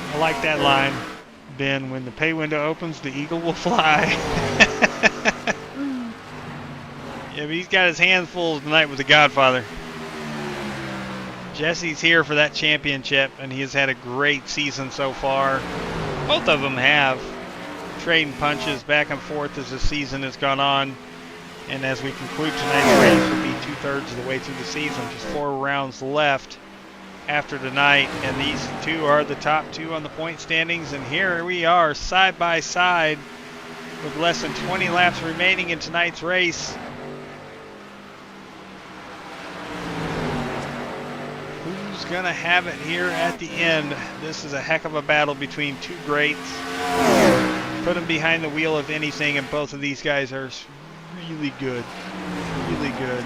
I like that line, Ben. When the pay window opens, the Eagle will fly. Yeah, but he's got his hands full tonight with the Godfather. Jesse's here for that championship, and he has had a great season so far. Both of them have. Trading punches back and forth as the season has gone on. And as we conclude tonight's race, we'll be 2/3 of the way through the season. Just 4 rounds left after tonight, and these two are the top 2 on the point standings. And here we are side by side with less than 20 laps remaining in tonight's race. Who's gonna have it here at the end? This is a heck of a battle between 2 greats. Put them behind the wheel of anything, and both of these guys are really good, really good.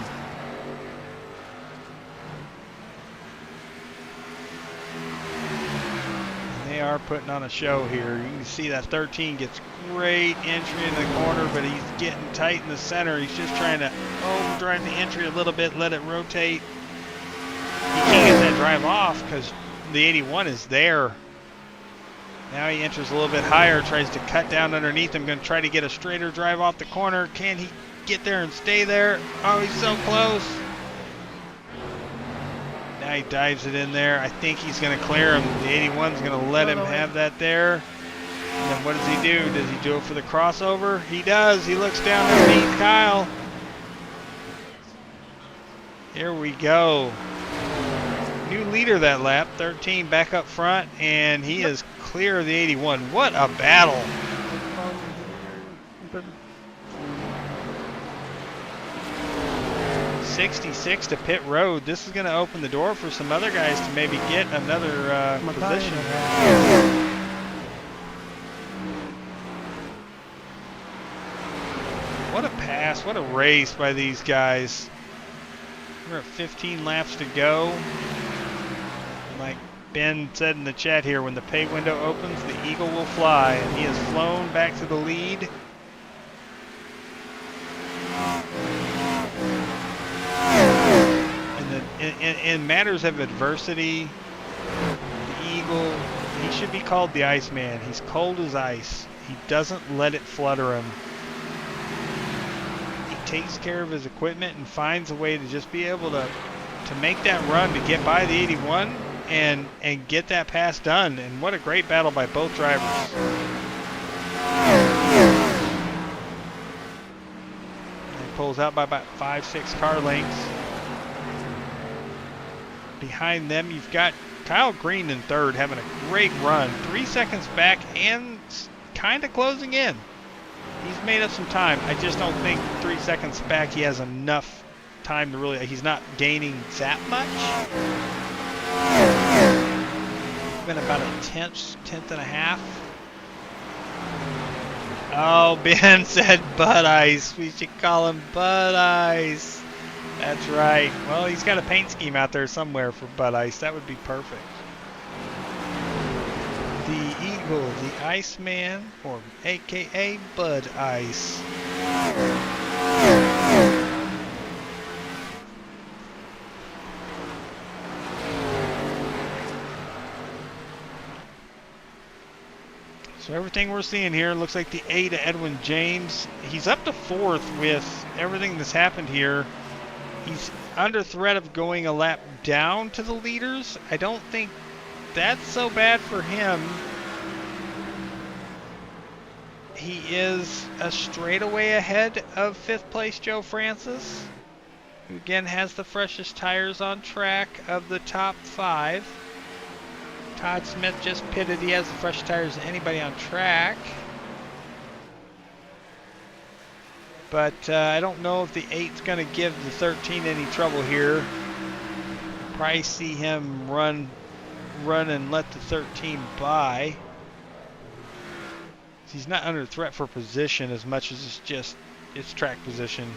They are putting on a show here. You can see that 13 gets great entry in the corner, but he's getting tight in the center. He's just trying to overdrive the entry a little bit, let it rotate. He can't get that drive off because the 81 is there. Now he enters a little bit higher, tries to cut down underneath him, going to try to get a straighter drive off the corner. Can he get there and stay there? Oh, he's so close. Now he dives it in there. I think he's going to clear him. The 81's going to let him have that there. And then what does he do? Does he do it for the crossover? He does. He looks down underneath Kyle. Here we go. New leader that lap, 13 back up front, and he is clear of the 81. What a battle. 66 to pit road. This is going to open the door for some other guys to maybe get another position. What a pass. What a race by these guys. We're at 15 laps to go. Like Ben said in the chat here, when the pay window opens, the Eagle will fly, and he has flown back to the lead. And in matters of adversity, the Eagle, he should be called the Iceman. He's cold as ice. He doesn't let it flutter him. He takes care of his equipment and finds a way to just be able to make that run to get by the 81 and get that pass done. And what a great battle by both drivers. He pulls out by about 5-6 car lengths. Behind them, you've got Kyle Green in third, having a great run. 3 seconds back and kind of closing in. He's made up some time. I just don't think 3 seconds back he has enough time to really, he's not gaining that much. Been about a tenth and a half. Oh, Ben said Bud Ice. We should call him Bud Ice. That's right. Well, he's got a paint scheme out there somewhere for Bud Ice. That would be perfect. The Eagle, the Iceman, or AKA Bud Ice. So everything we're seeing here looks like the 8 of Edwin James. He's up to 4th with everything that's happened here. He's under threat of going a lap down to the leaders. I don't think that's so bad for him. He is a straightaway ahead of 5th place Joe Francis, who again has the freshest tires on track of the top 5. Todd Smith just pitted. He has the freshest tires of anybody on track. But I don't know if the 8's going to give the 13 any trouble here. Probably see him run and let the 13 by. He's not under threat for position as much as it's track position.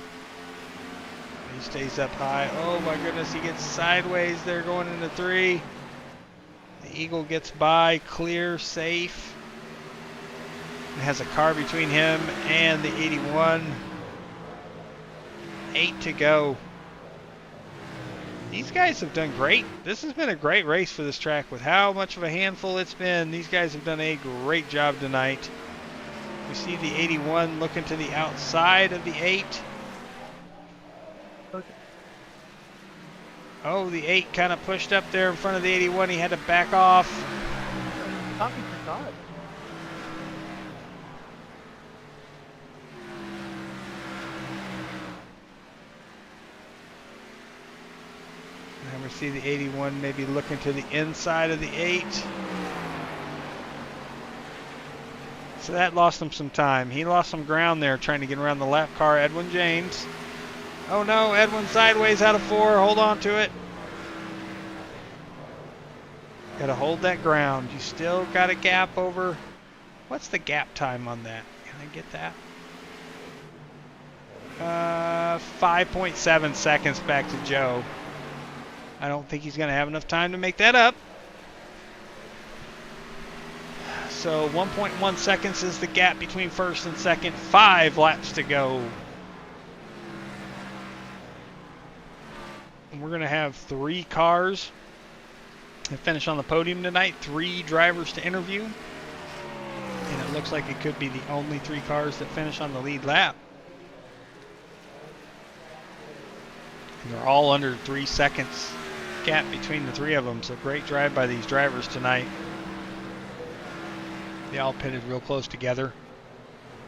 He stays up high. Oh my goodness, he gets sideways there going into 3. The Eagle gets by, clear, safe. It has a car between him and the 81. 8 to go. These guys have done great. This has been a great race for this track with how much of a handful it's been. These guys have done a great job tonight. We see the 81 looking to the outside of the 8. Oh, the 8 kind of pushed up there in front of the 81. He had to back off. And we see the 81 maybe looking to the inside of the 8. So that lost him some time. He lost some ground there trying to get around the lap car, Edwin James. Oh no, Edwin sideways out of 4. Hold on to it. Got to hold that ground. You still got a gap over. What's the gap time on that? Can I get that? 5.7 seconds back to Joe. I don't think he's going to have enough time to make that up. So 1.1 seconds is the gap between first and second. 5 laps to go. And we're going to have 3 cars that finish on the podium tonight. 3 drivers to interview. And it looks like it could be the only 3 cars that finish on the lead lap. And they're all under 3 seconds gap between the 3 of them. So great drive by these drivers tonight. They all pitted real close together.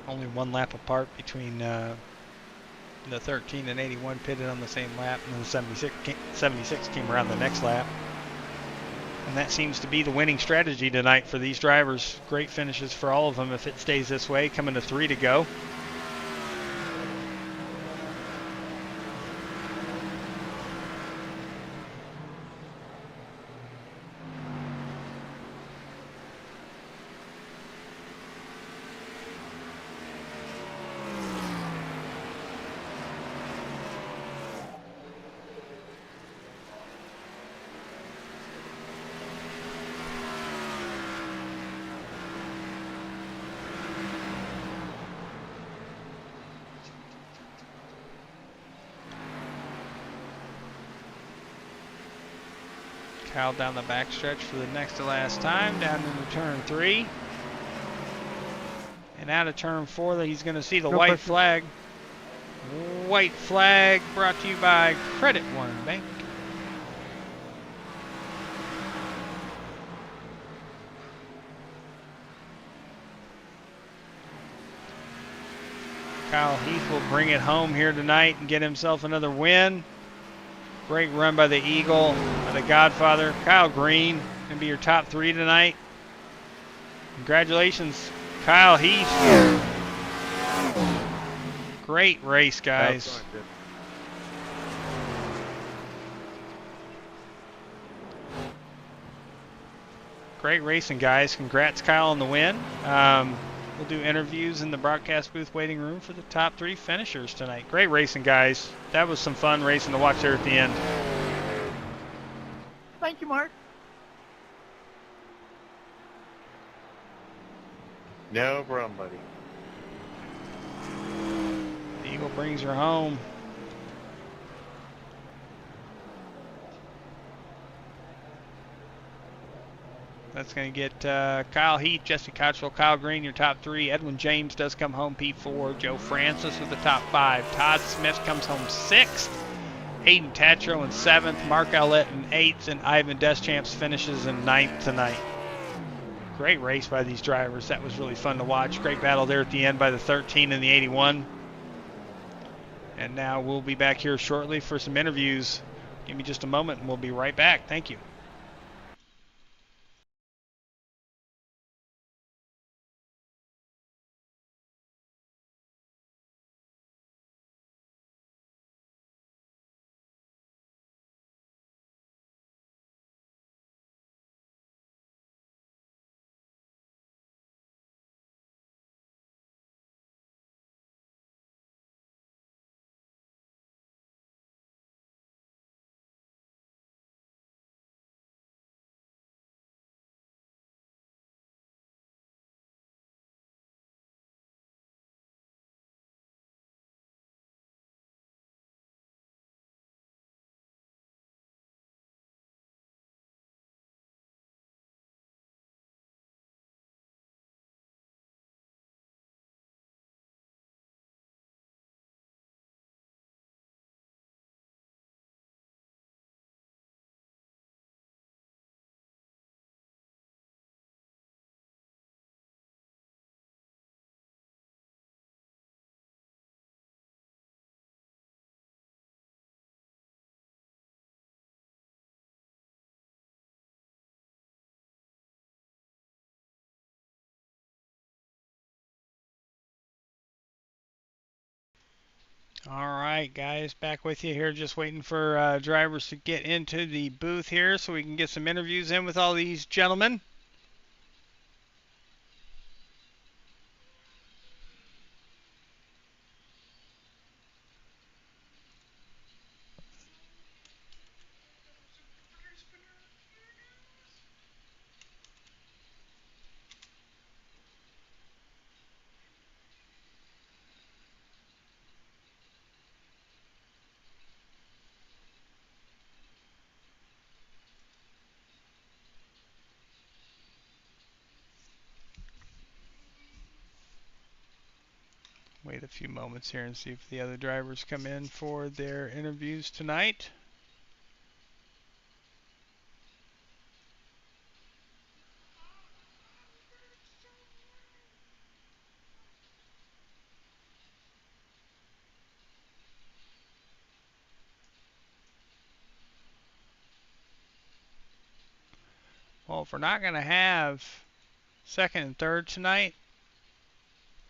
Only 1 lap apart between the 13 and 81 pitted on the same lap, and then the 76 came around the next lap. And that seems to be the winning strategy tonight for these drivers. Great finishes for all of them if it stays this way. Coming to 3 to go. Kyle down the backstretch for the next to last time, down into turn 3. And out of turn 4, he's going to see the white flag. White flag brought to you by Credit One Bank. Kyle Heath will bring it home here tonight and get himself another win. Great run by the Eagle, by the Godfather. Kyle Green going to be your top 3 tonight. Congratulations, Kyle Heath. Great race, guys. Great racing, guys. Congrats, Kyle, on the win. We'll do interviews in the broadcast booth waiting room for the top 3 finishers tonight. Great racing, guys. That was some fun racing to watch there at the end. Thank you, Mark. No problem, buddy. The Eagle brings her home. That's going to get Kyle Heath, Jesse Cottrell, Kyle Green, your top 3. Edwin James does come home P4. Joe Francis with the top 5. Todd Smith comes home 6th. Hayden Tatro in 7th. Mark Ellett in 8th. And Ivan Deschamps finishes in 9th tonight. Great race by these drivers. That was really fun to watch. Great battle there at the end by the 13 and the 81. And now we'll be back here shortly for some interviews. Give me just a moment and we'll be right back. Thank you. All right, guys, back with you here. Just waiting for drivers to get into the booth here so we can get some interviews in with all these gentlemen. Wait a few moments here and see if the other drivers come in for their interviews tonight. Well, if we're not going to have second and third tonight,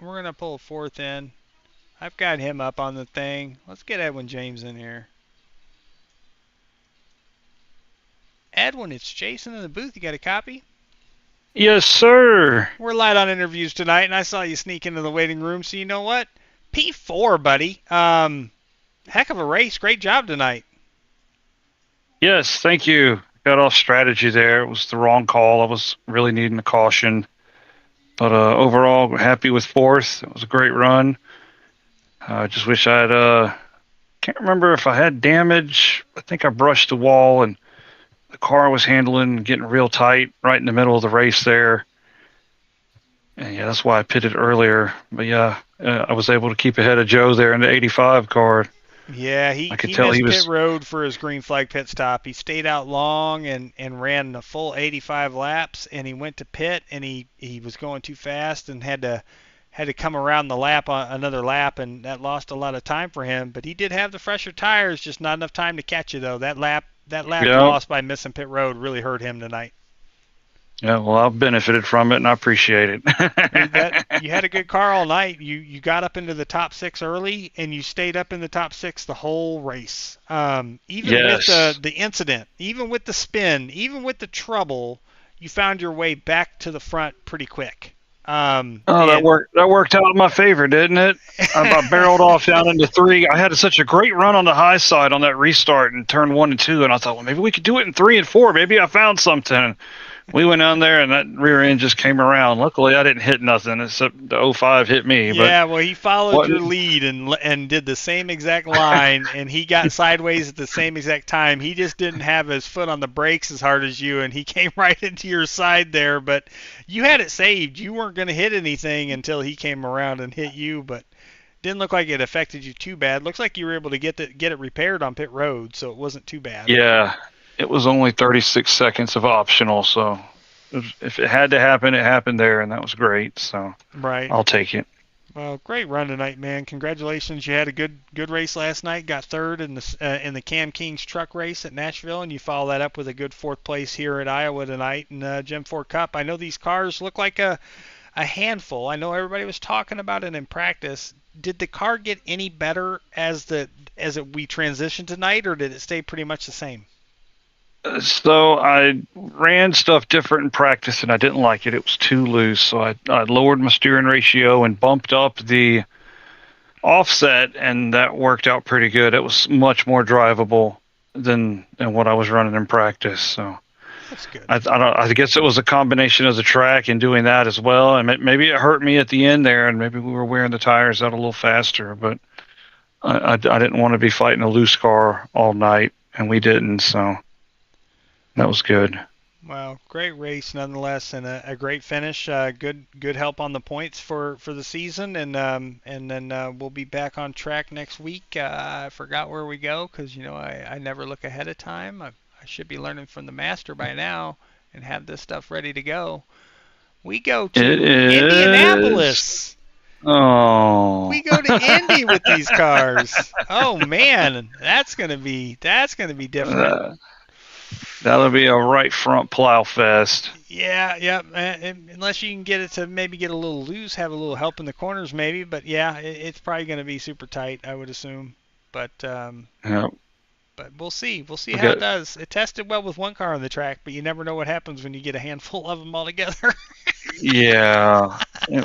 we're going to pull fourth in. I've got him up on the thing. Let's get Edwin James in here. Edwin, it's Jason in the booth. You got a copy? Yes, sir. We're light on interviews tonight, and I saw you sneak into the waiting room, so you know what? P4, buddy. Heck of a race. Great job tonight. Yes, thank you. Got off strategy there. It was the wrong call. I was really needing a caution. But overall, happy with fourth. It was a great run. I just wish I'd... can't remember if I had damage. I think I brushed the wall, and the car was handling, getting real tight right in the middle of the race there. And yeah, that's why I pitted earlier. But yeah, I was able to keep ahead of Joe there in the 85 car. Yeah, he missed pit road for his green flag pit stop. He stayed out long and ran the full 85 laps, and he went to pit, and he was going too fast and had to come around the lap on another lap, and that lost a lot of time for him. But he did have the fresher tires, just not enough time to catch you though. That lap lost by missing pit road really hurt him tonight. Yeah, well, I've benefited from it, and I appreciate it. You had a good car all night. You got up into the top 6 early, and you stayed up in the top 6 the whole race. Even with the incident, even with the spin, even with the trouble, you found your way back to the front pretty quick. That worked out in my favor, didn't it? I barreled off down into 3. I had such a great run on the high side on that restart in turn 1 and 2, and I thought, well, maybe we could do it in 3 and 4. Maybe I found something. We went down there and that rear end just came around. Luckily, I didn't hit nothing except the 05 hit me. Yeah, well, he followed What- your lead and did the same exact line, and he got sideways at the same exact time. He just didn't have his foot on the brakes as hard as you, and he came right into your side there. But you had it saved. You weren't going to hit anything until he came around and hit you, but didn't look like it affected you too bad. Looks like you were able to get it repaired on pit road, so it wasn't too bad. Yeah, it was only 36 seconds of optional, so if it had to happen, it happened there, and that was great. So Right. I'll take it. Well, great run tonight, man. Congratulations. You had a good race last night. Got third in the Cam King's truck race at Nashville, and you follow that up with a good fourth place here at Iowa tonight in Gem 4 Cup. I know these cars look like a handful. I know everybody was talking about it in practice. Did the car get any better as we transitioned tonight, or did it stay pretty much the same? So I ran stuff different in practice, and I didn't like it. It was too loose, so I lowered my steering ratio and bumped up the offset, and that worked out pretty good. It was much more drivable than what I was running in practice. So That's good. I guess it was a combination of the track and doing that as well, and maybe it hurt me at the end there, and maybe we were wearing the tires out a little faster. But I didn't want to be fighting a loose car all night, and we didn't. So that was good. Well, great race nonetheless, and a great finish. Good help on the points for the season, and then we'll be back on track next week. I forgot where we go because I never look ahead of time. I should be learning from the master by now and have this stuff ready to go. We go to Indianapolis. Oh. We go to Indy with these cars. Oh man, that's gonna be different. That'll be a right front plow fest. Yeah. Unless you can get it to maybe get a little loose, have a little help in the corners maybe. But yeah, it's probably going to be super tight, I would assume. But Yeah. but we'll see. We'll see how it does. It tested well with one car on the track, but you never know what happens when you get a handful of them all together. Yeah.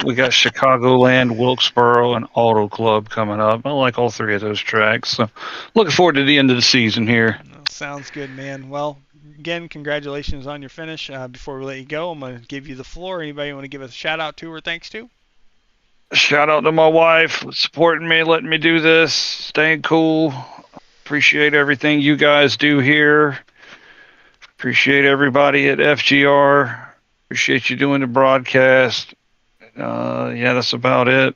We got Chicagoland, Wilkesboro, and Auto Club coming up. I like all three of those tracks. So looking forward to the end of the season here. Sounds good, man. Well, again, congratulations on your finish. Before we let you go, I'm going to give you the floor. Anybody want to give a shout out to or thanks to? Shout out to my wife supporting me, letting me do this, staying cool. Appreciate everything you guys do here. Appreciate everybody at FGR. Appreciate you doing the broadcast. Yeah, that's about it.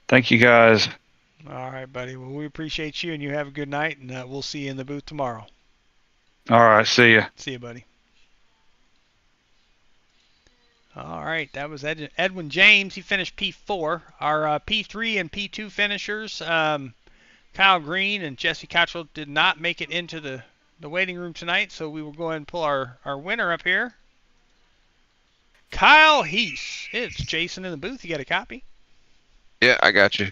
Thank you guys. All right, buddy. Well, we appreciate you, and you have a good night, and we'll see you in the booth tomorrow. All right, see ya. See you, buddy. All right, that was Edwin James. He finished P4. Our P3 and P2 finishers, Kyle Green and Jesse Cottrell, did not make it into the waiting room tonight, so we will go ahead and pull our winner up here. Kyle Heath. It's Jason in the booth. You got a copy? Yeah, I got you.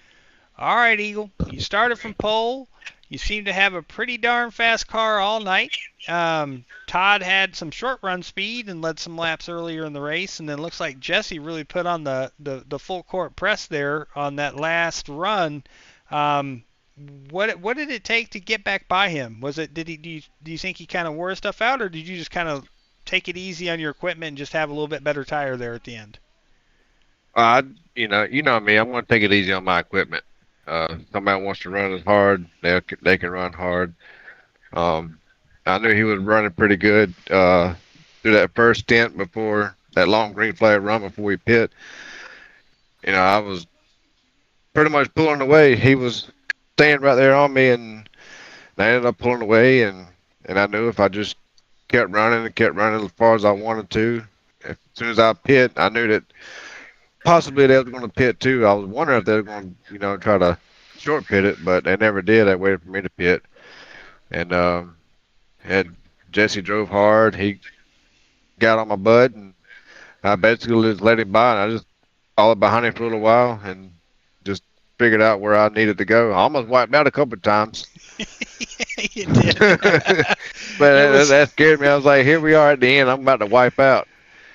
All right, Eagle. You started from pole. You seem to have a pretty darn fast car all night. Todd had some short run speed and led some laps earlier in the race, and then looks like Jesse really put on the full court press there on that last run. What did it take to get back by him? Do you think he kind of wore his stuff out, or did you just kind of take it easy on your equipment and just have a little bit better tire there at the end? You know me. I'm going to take it easy on my equipment. Somebody wants to run as hard, they can run hard. I knew he was running pretty good through that first stint before that long green flag run before we pit. I was pretty much pulling away. He was staying right there on me, and I ended up pulling away. And I knew if I just kept running as far as I wanted to, as soon as I pit, I knew that possibly they were going to pit too. I was wondering if they were going to, try to short pit it, but they never did. They waited for me to pit. And Jesse drove hard. He got on my butt, and I basically just let him by, and I just followed behind him for a little while and just figured out where I needed to go. I almost wiped out a couple of times. You did. But that scared me. I was like, here we are at the end. I'm about to wipe out.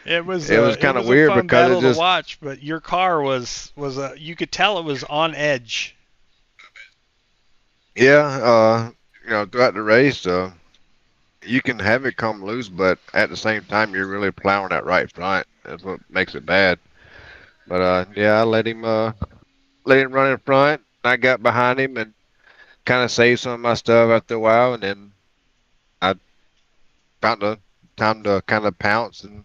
It was kind of weird fun because battle it just to watch, but your car was you could tell it was on edge. Yeah, throughout the race, you can have it come loose, but at the same time, you're really plowing that right front. That's what makes it bad. But yeah, I let him run in front. I got behind him and kind of saved some of my stuff after a while, and then I found the time to kind of pounce and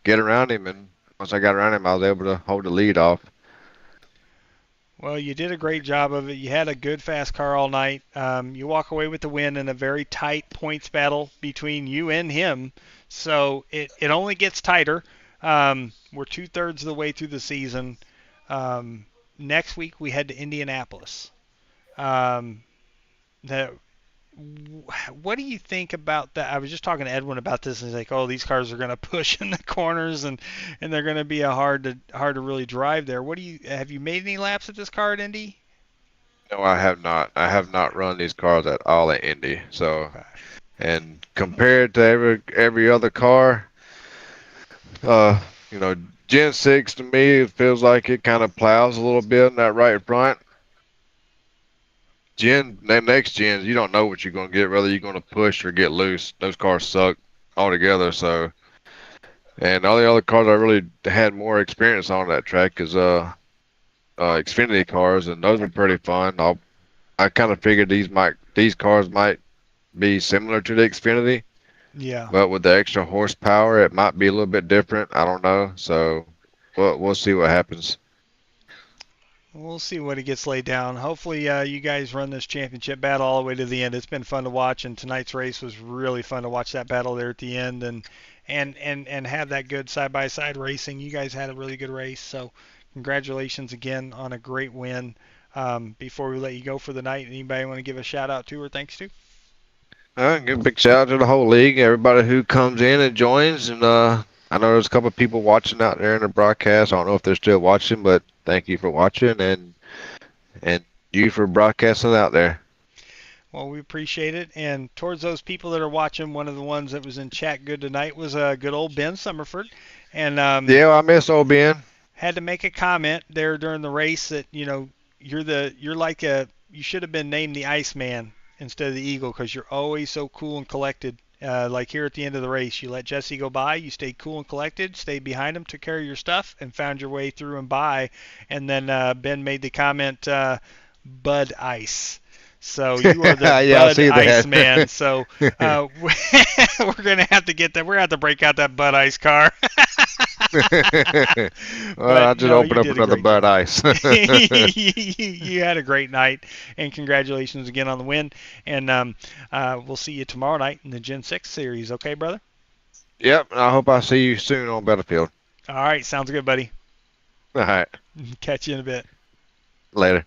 get around him. And once I got around him, I was able to hold the lead off. Well, you did a great job of it. You had a good fast car all night. You walk away with the win in a very tight points battle between you and him. So it only gets tighter. We're 2/3 of the way through the season. Next week we head to Indianapolis. Um, the what do you think about that? I was just talking to Edwin about this, and he's like, "Oh, these cars are going to push in the corners, and they're going to be a hard to really drive there." What do you have you made any laps at this car at Indy? No, I have not. I have not run these cars at all at Indy. So, Okay. and compared to every other car, uh, you know, Gen 6 to me, it feels like it kind of plows a little bit in that right front. The next gens, you don't know what you're going to get, whether you're going to push or get loose. Those cars suck altogether. So, and all the other cars I really had more experience on that track is Xfinity cars, and those are pretty fun. I kind of figured these cars might be similar to the Xfinity, Yeah. but with the extra horsepower, it might be a little bit different. I don't know. So, we'll see what happens. We'll see what he gets laid down. Hopefully, you guys run this championship battle all the way to the end. It's been fun to watch, and tonight's race was really fun to watch that battle there at the end, and have that good side by side racing. You guys had a really good race, so congratulations again on a great win. Before we let you go for the night, anybody want to give a shout out to or thanks to? Give a big shout out to the whole league, everybody who comes in and joins, and I know there's a couple of people watching out there in the broadcast. I don't know if they're still watching, but thank you for watching and you for broadcasting out there. Well, we appreciate it. And towards those people that are watching, one of the ones that was in chat good tonight was good old Ben Summerford. And Yeah, well, I miss old Ben. had to make a comment there during the race that you're like you should have been named the Iceman instead of the Eagle because you're always so cool and collected. Like here at the end of the race, you let Jesse go by, you stayed cool and collected, stayed behind him, took care of your stuff, and found your way through and by. And then Ben made the comment, Bud Ice. So you are the Yeah, I Bud see Ice that. man. So we're gonna have to get that. We're gonna have to break out that Bud Ice car. Well, I'll just open up another Bud Ice. You had a great night, and congratulations again on the win. And we'll see you tomorrow night in the Gen 6 series. Okay, brother? Yep, I hope I see you soon on Battlefield. All right, sounds good, buddy. All right, Catch you in a bit. later.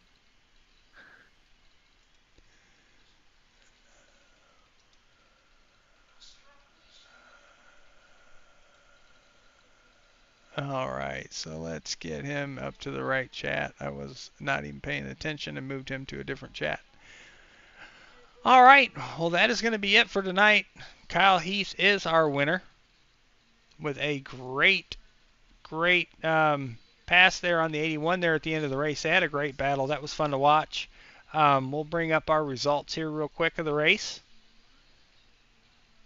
All right, so let's get him up to the right chat. I was not even paying attention and moved him to a different chat. All right, well, that is going to be it for tonight. Kyle Heath is our winner with a great pass there on the 81 there at the end of the race. They had a great battle. That was fun to watch. We'll bring up our results here real quick of the race.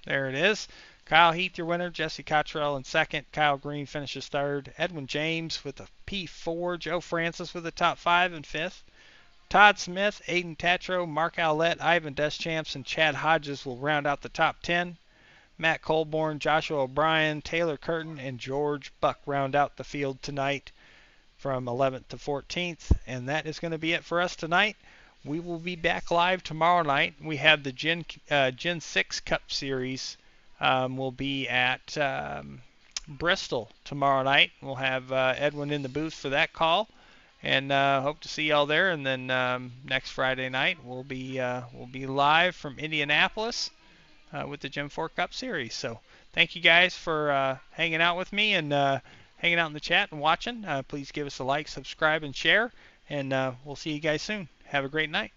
There it is. Kyle Heath, your winner. Jesse Cottrell in second. Kyle Green finishes third. Edwin James with a P4. Joe Francis with a top 5 in fifth. Todd Smith, Aiden Tatro, Mark Owlett, Ivan Deschamps, and Chad Hodges will round out the top 10. Matt Colborn, Joshua O'Brien, Taylor Curtin, and George Buck round out the field tonight from 11th to 14th. And that is going to be it for us tonight. We will be back live tomorrow night. We have the Gen 6 Cup Series. We'll be at Bristol tomorrow night. We'll have Edwin in the booth for that call. And hope to see y'all there. And then next Friday night we'll be live from Indianapolis with the Gen 4 Cup Series. So thank you guys for hanging out with me and hanging out in the chat and watching. Please give us a like, subscribe, and share. And we'll see you guys soon. Have a great night.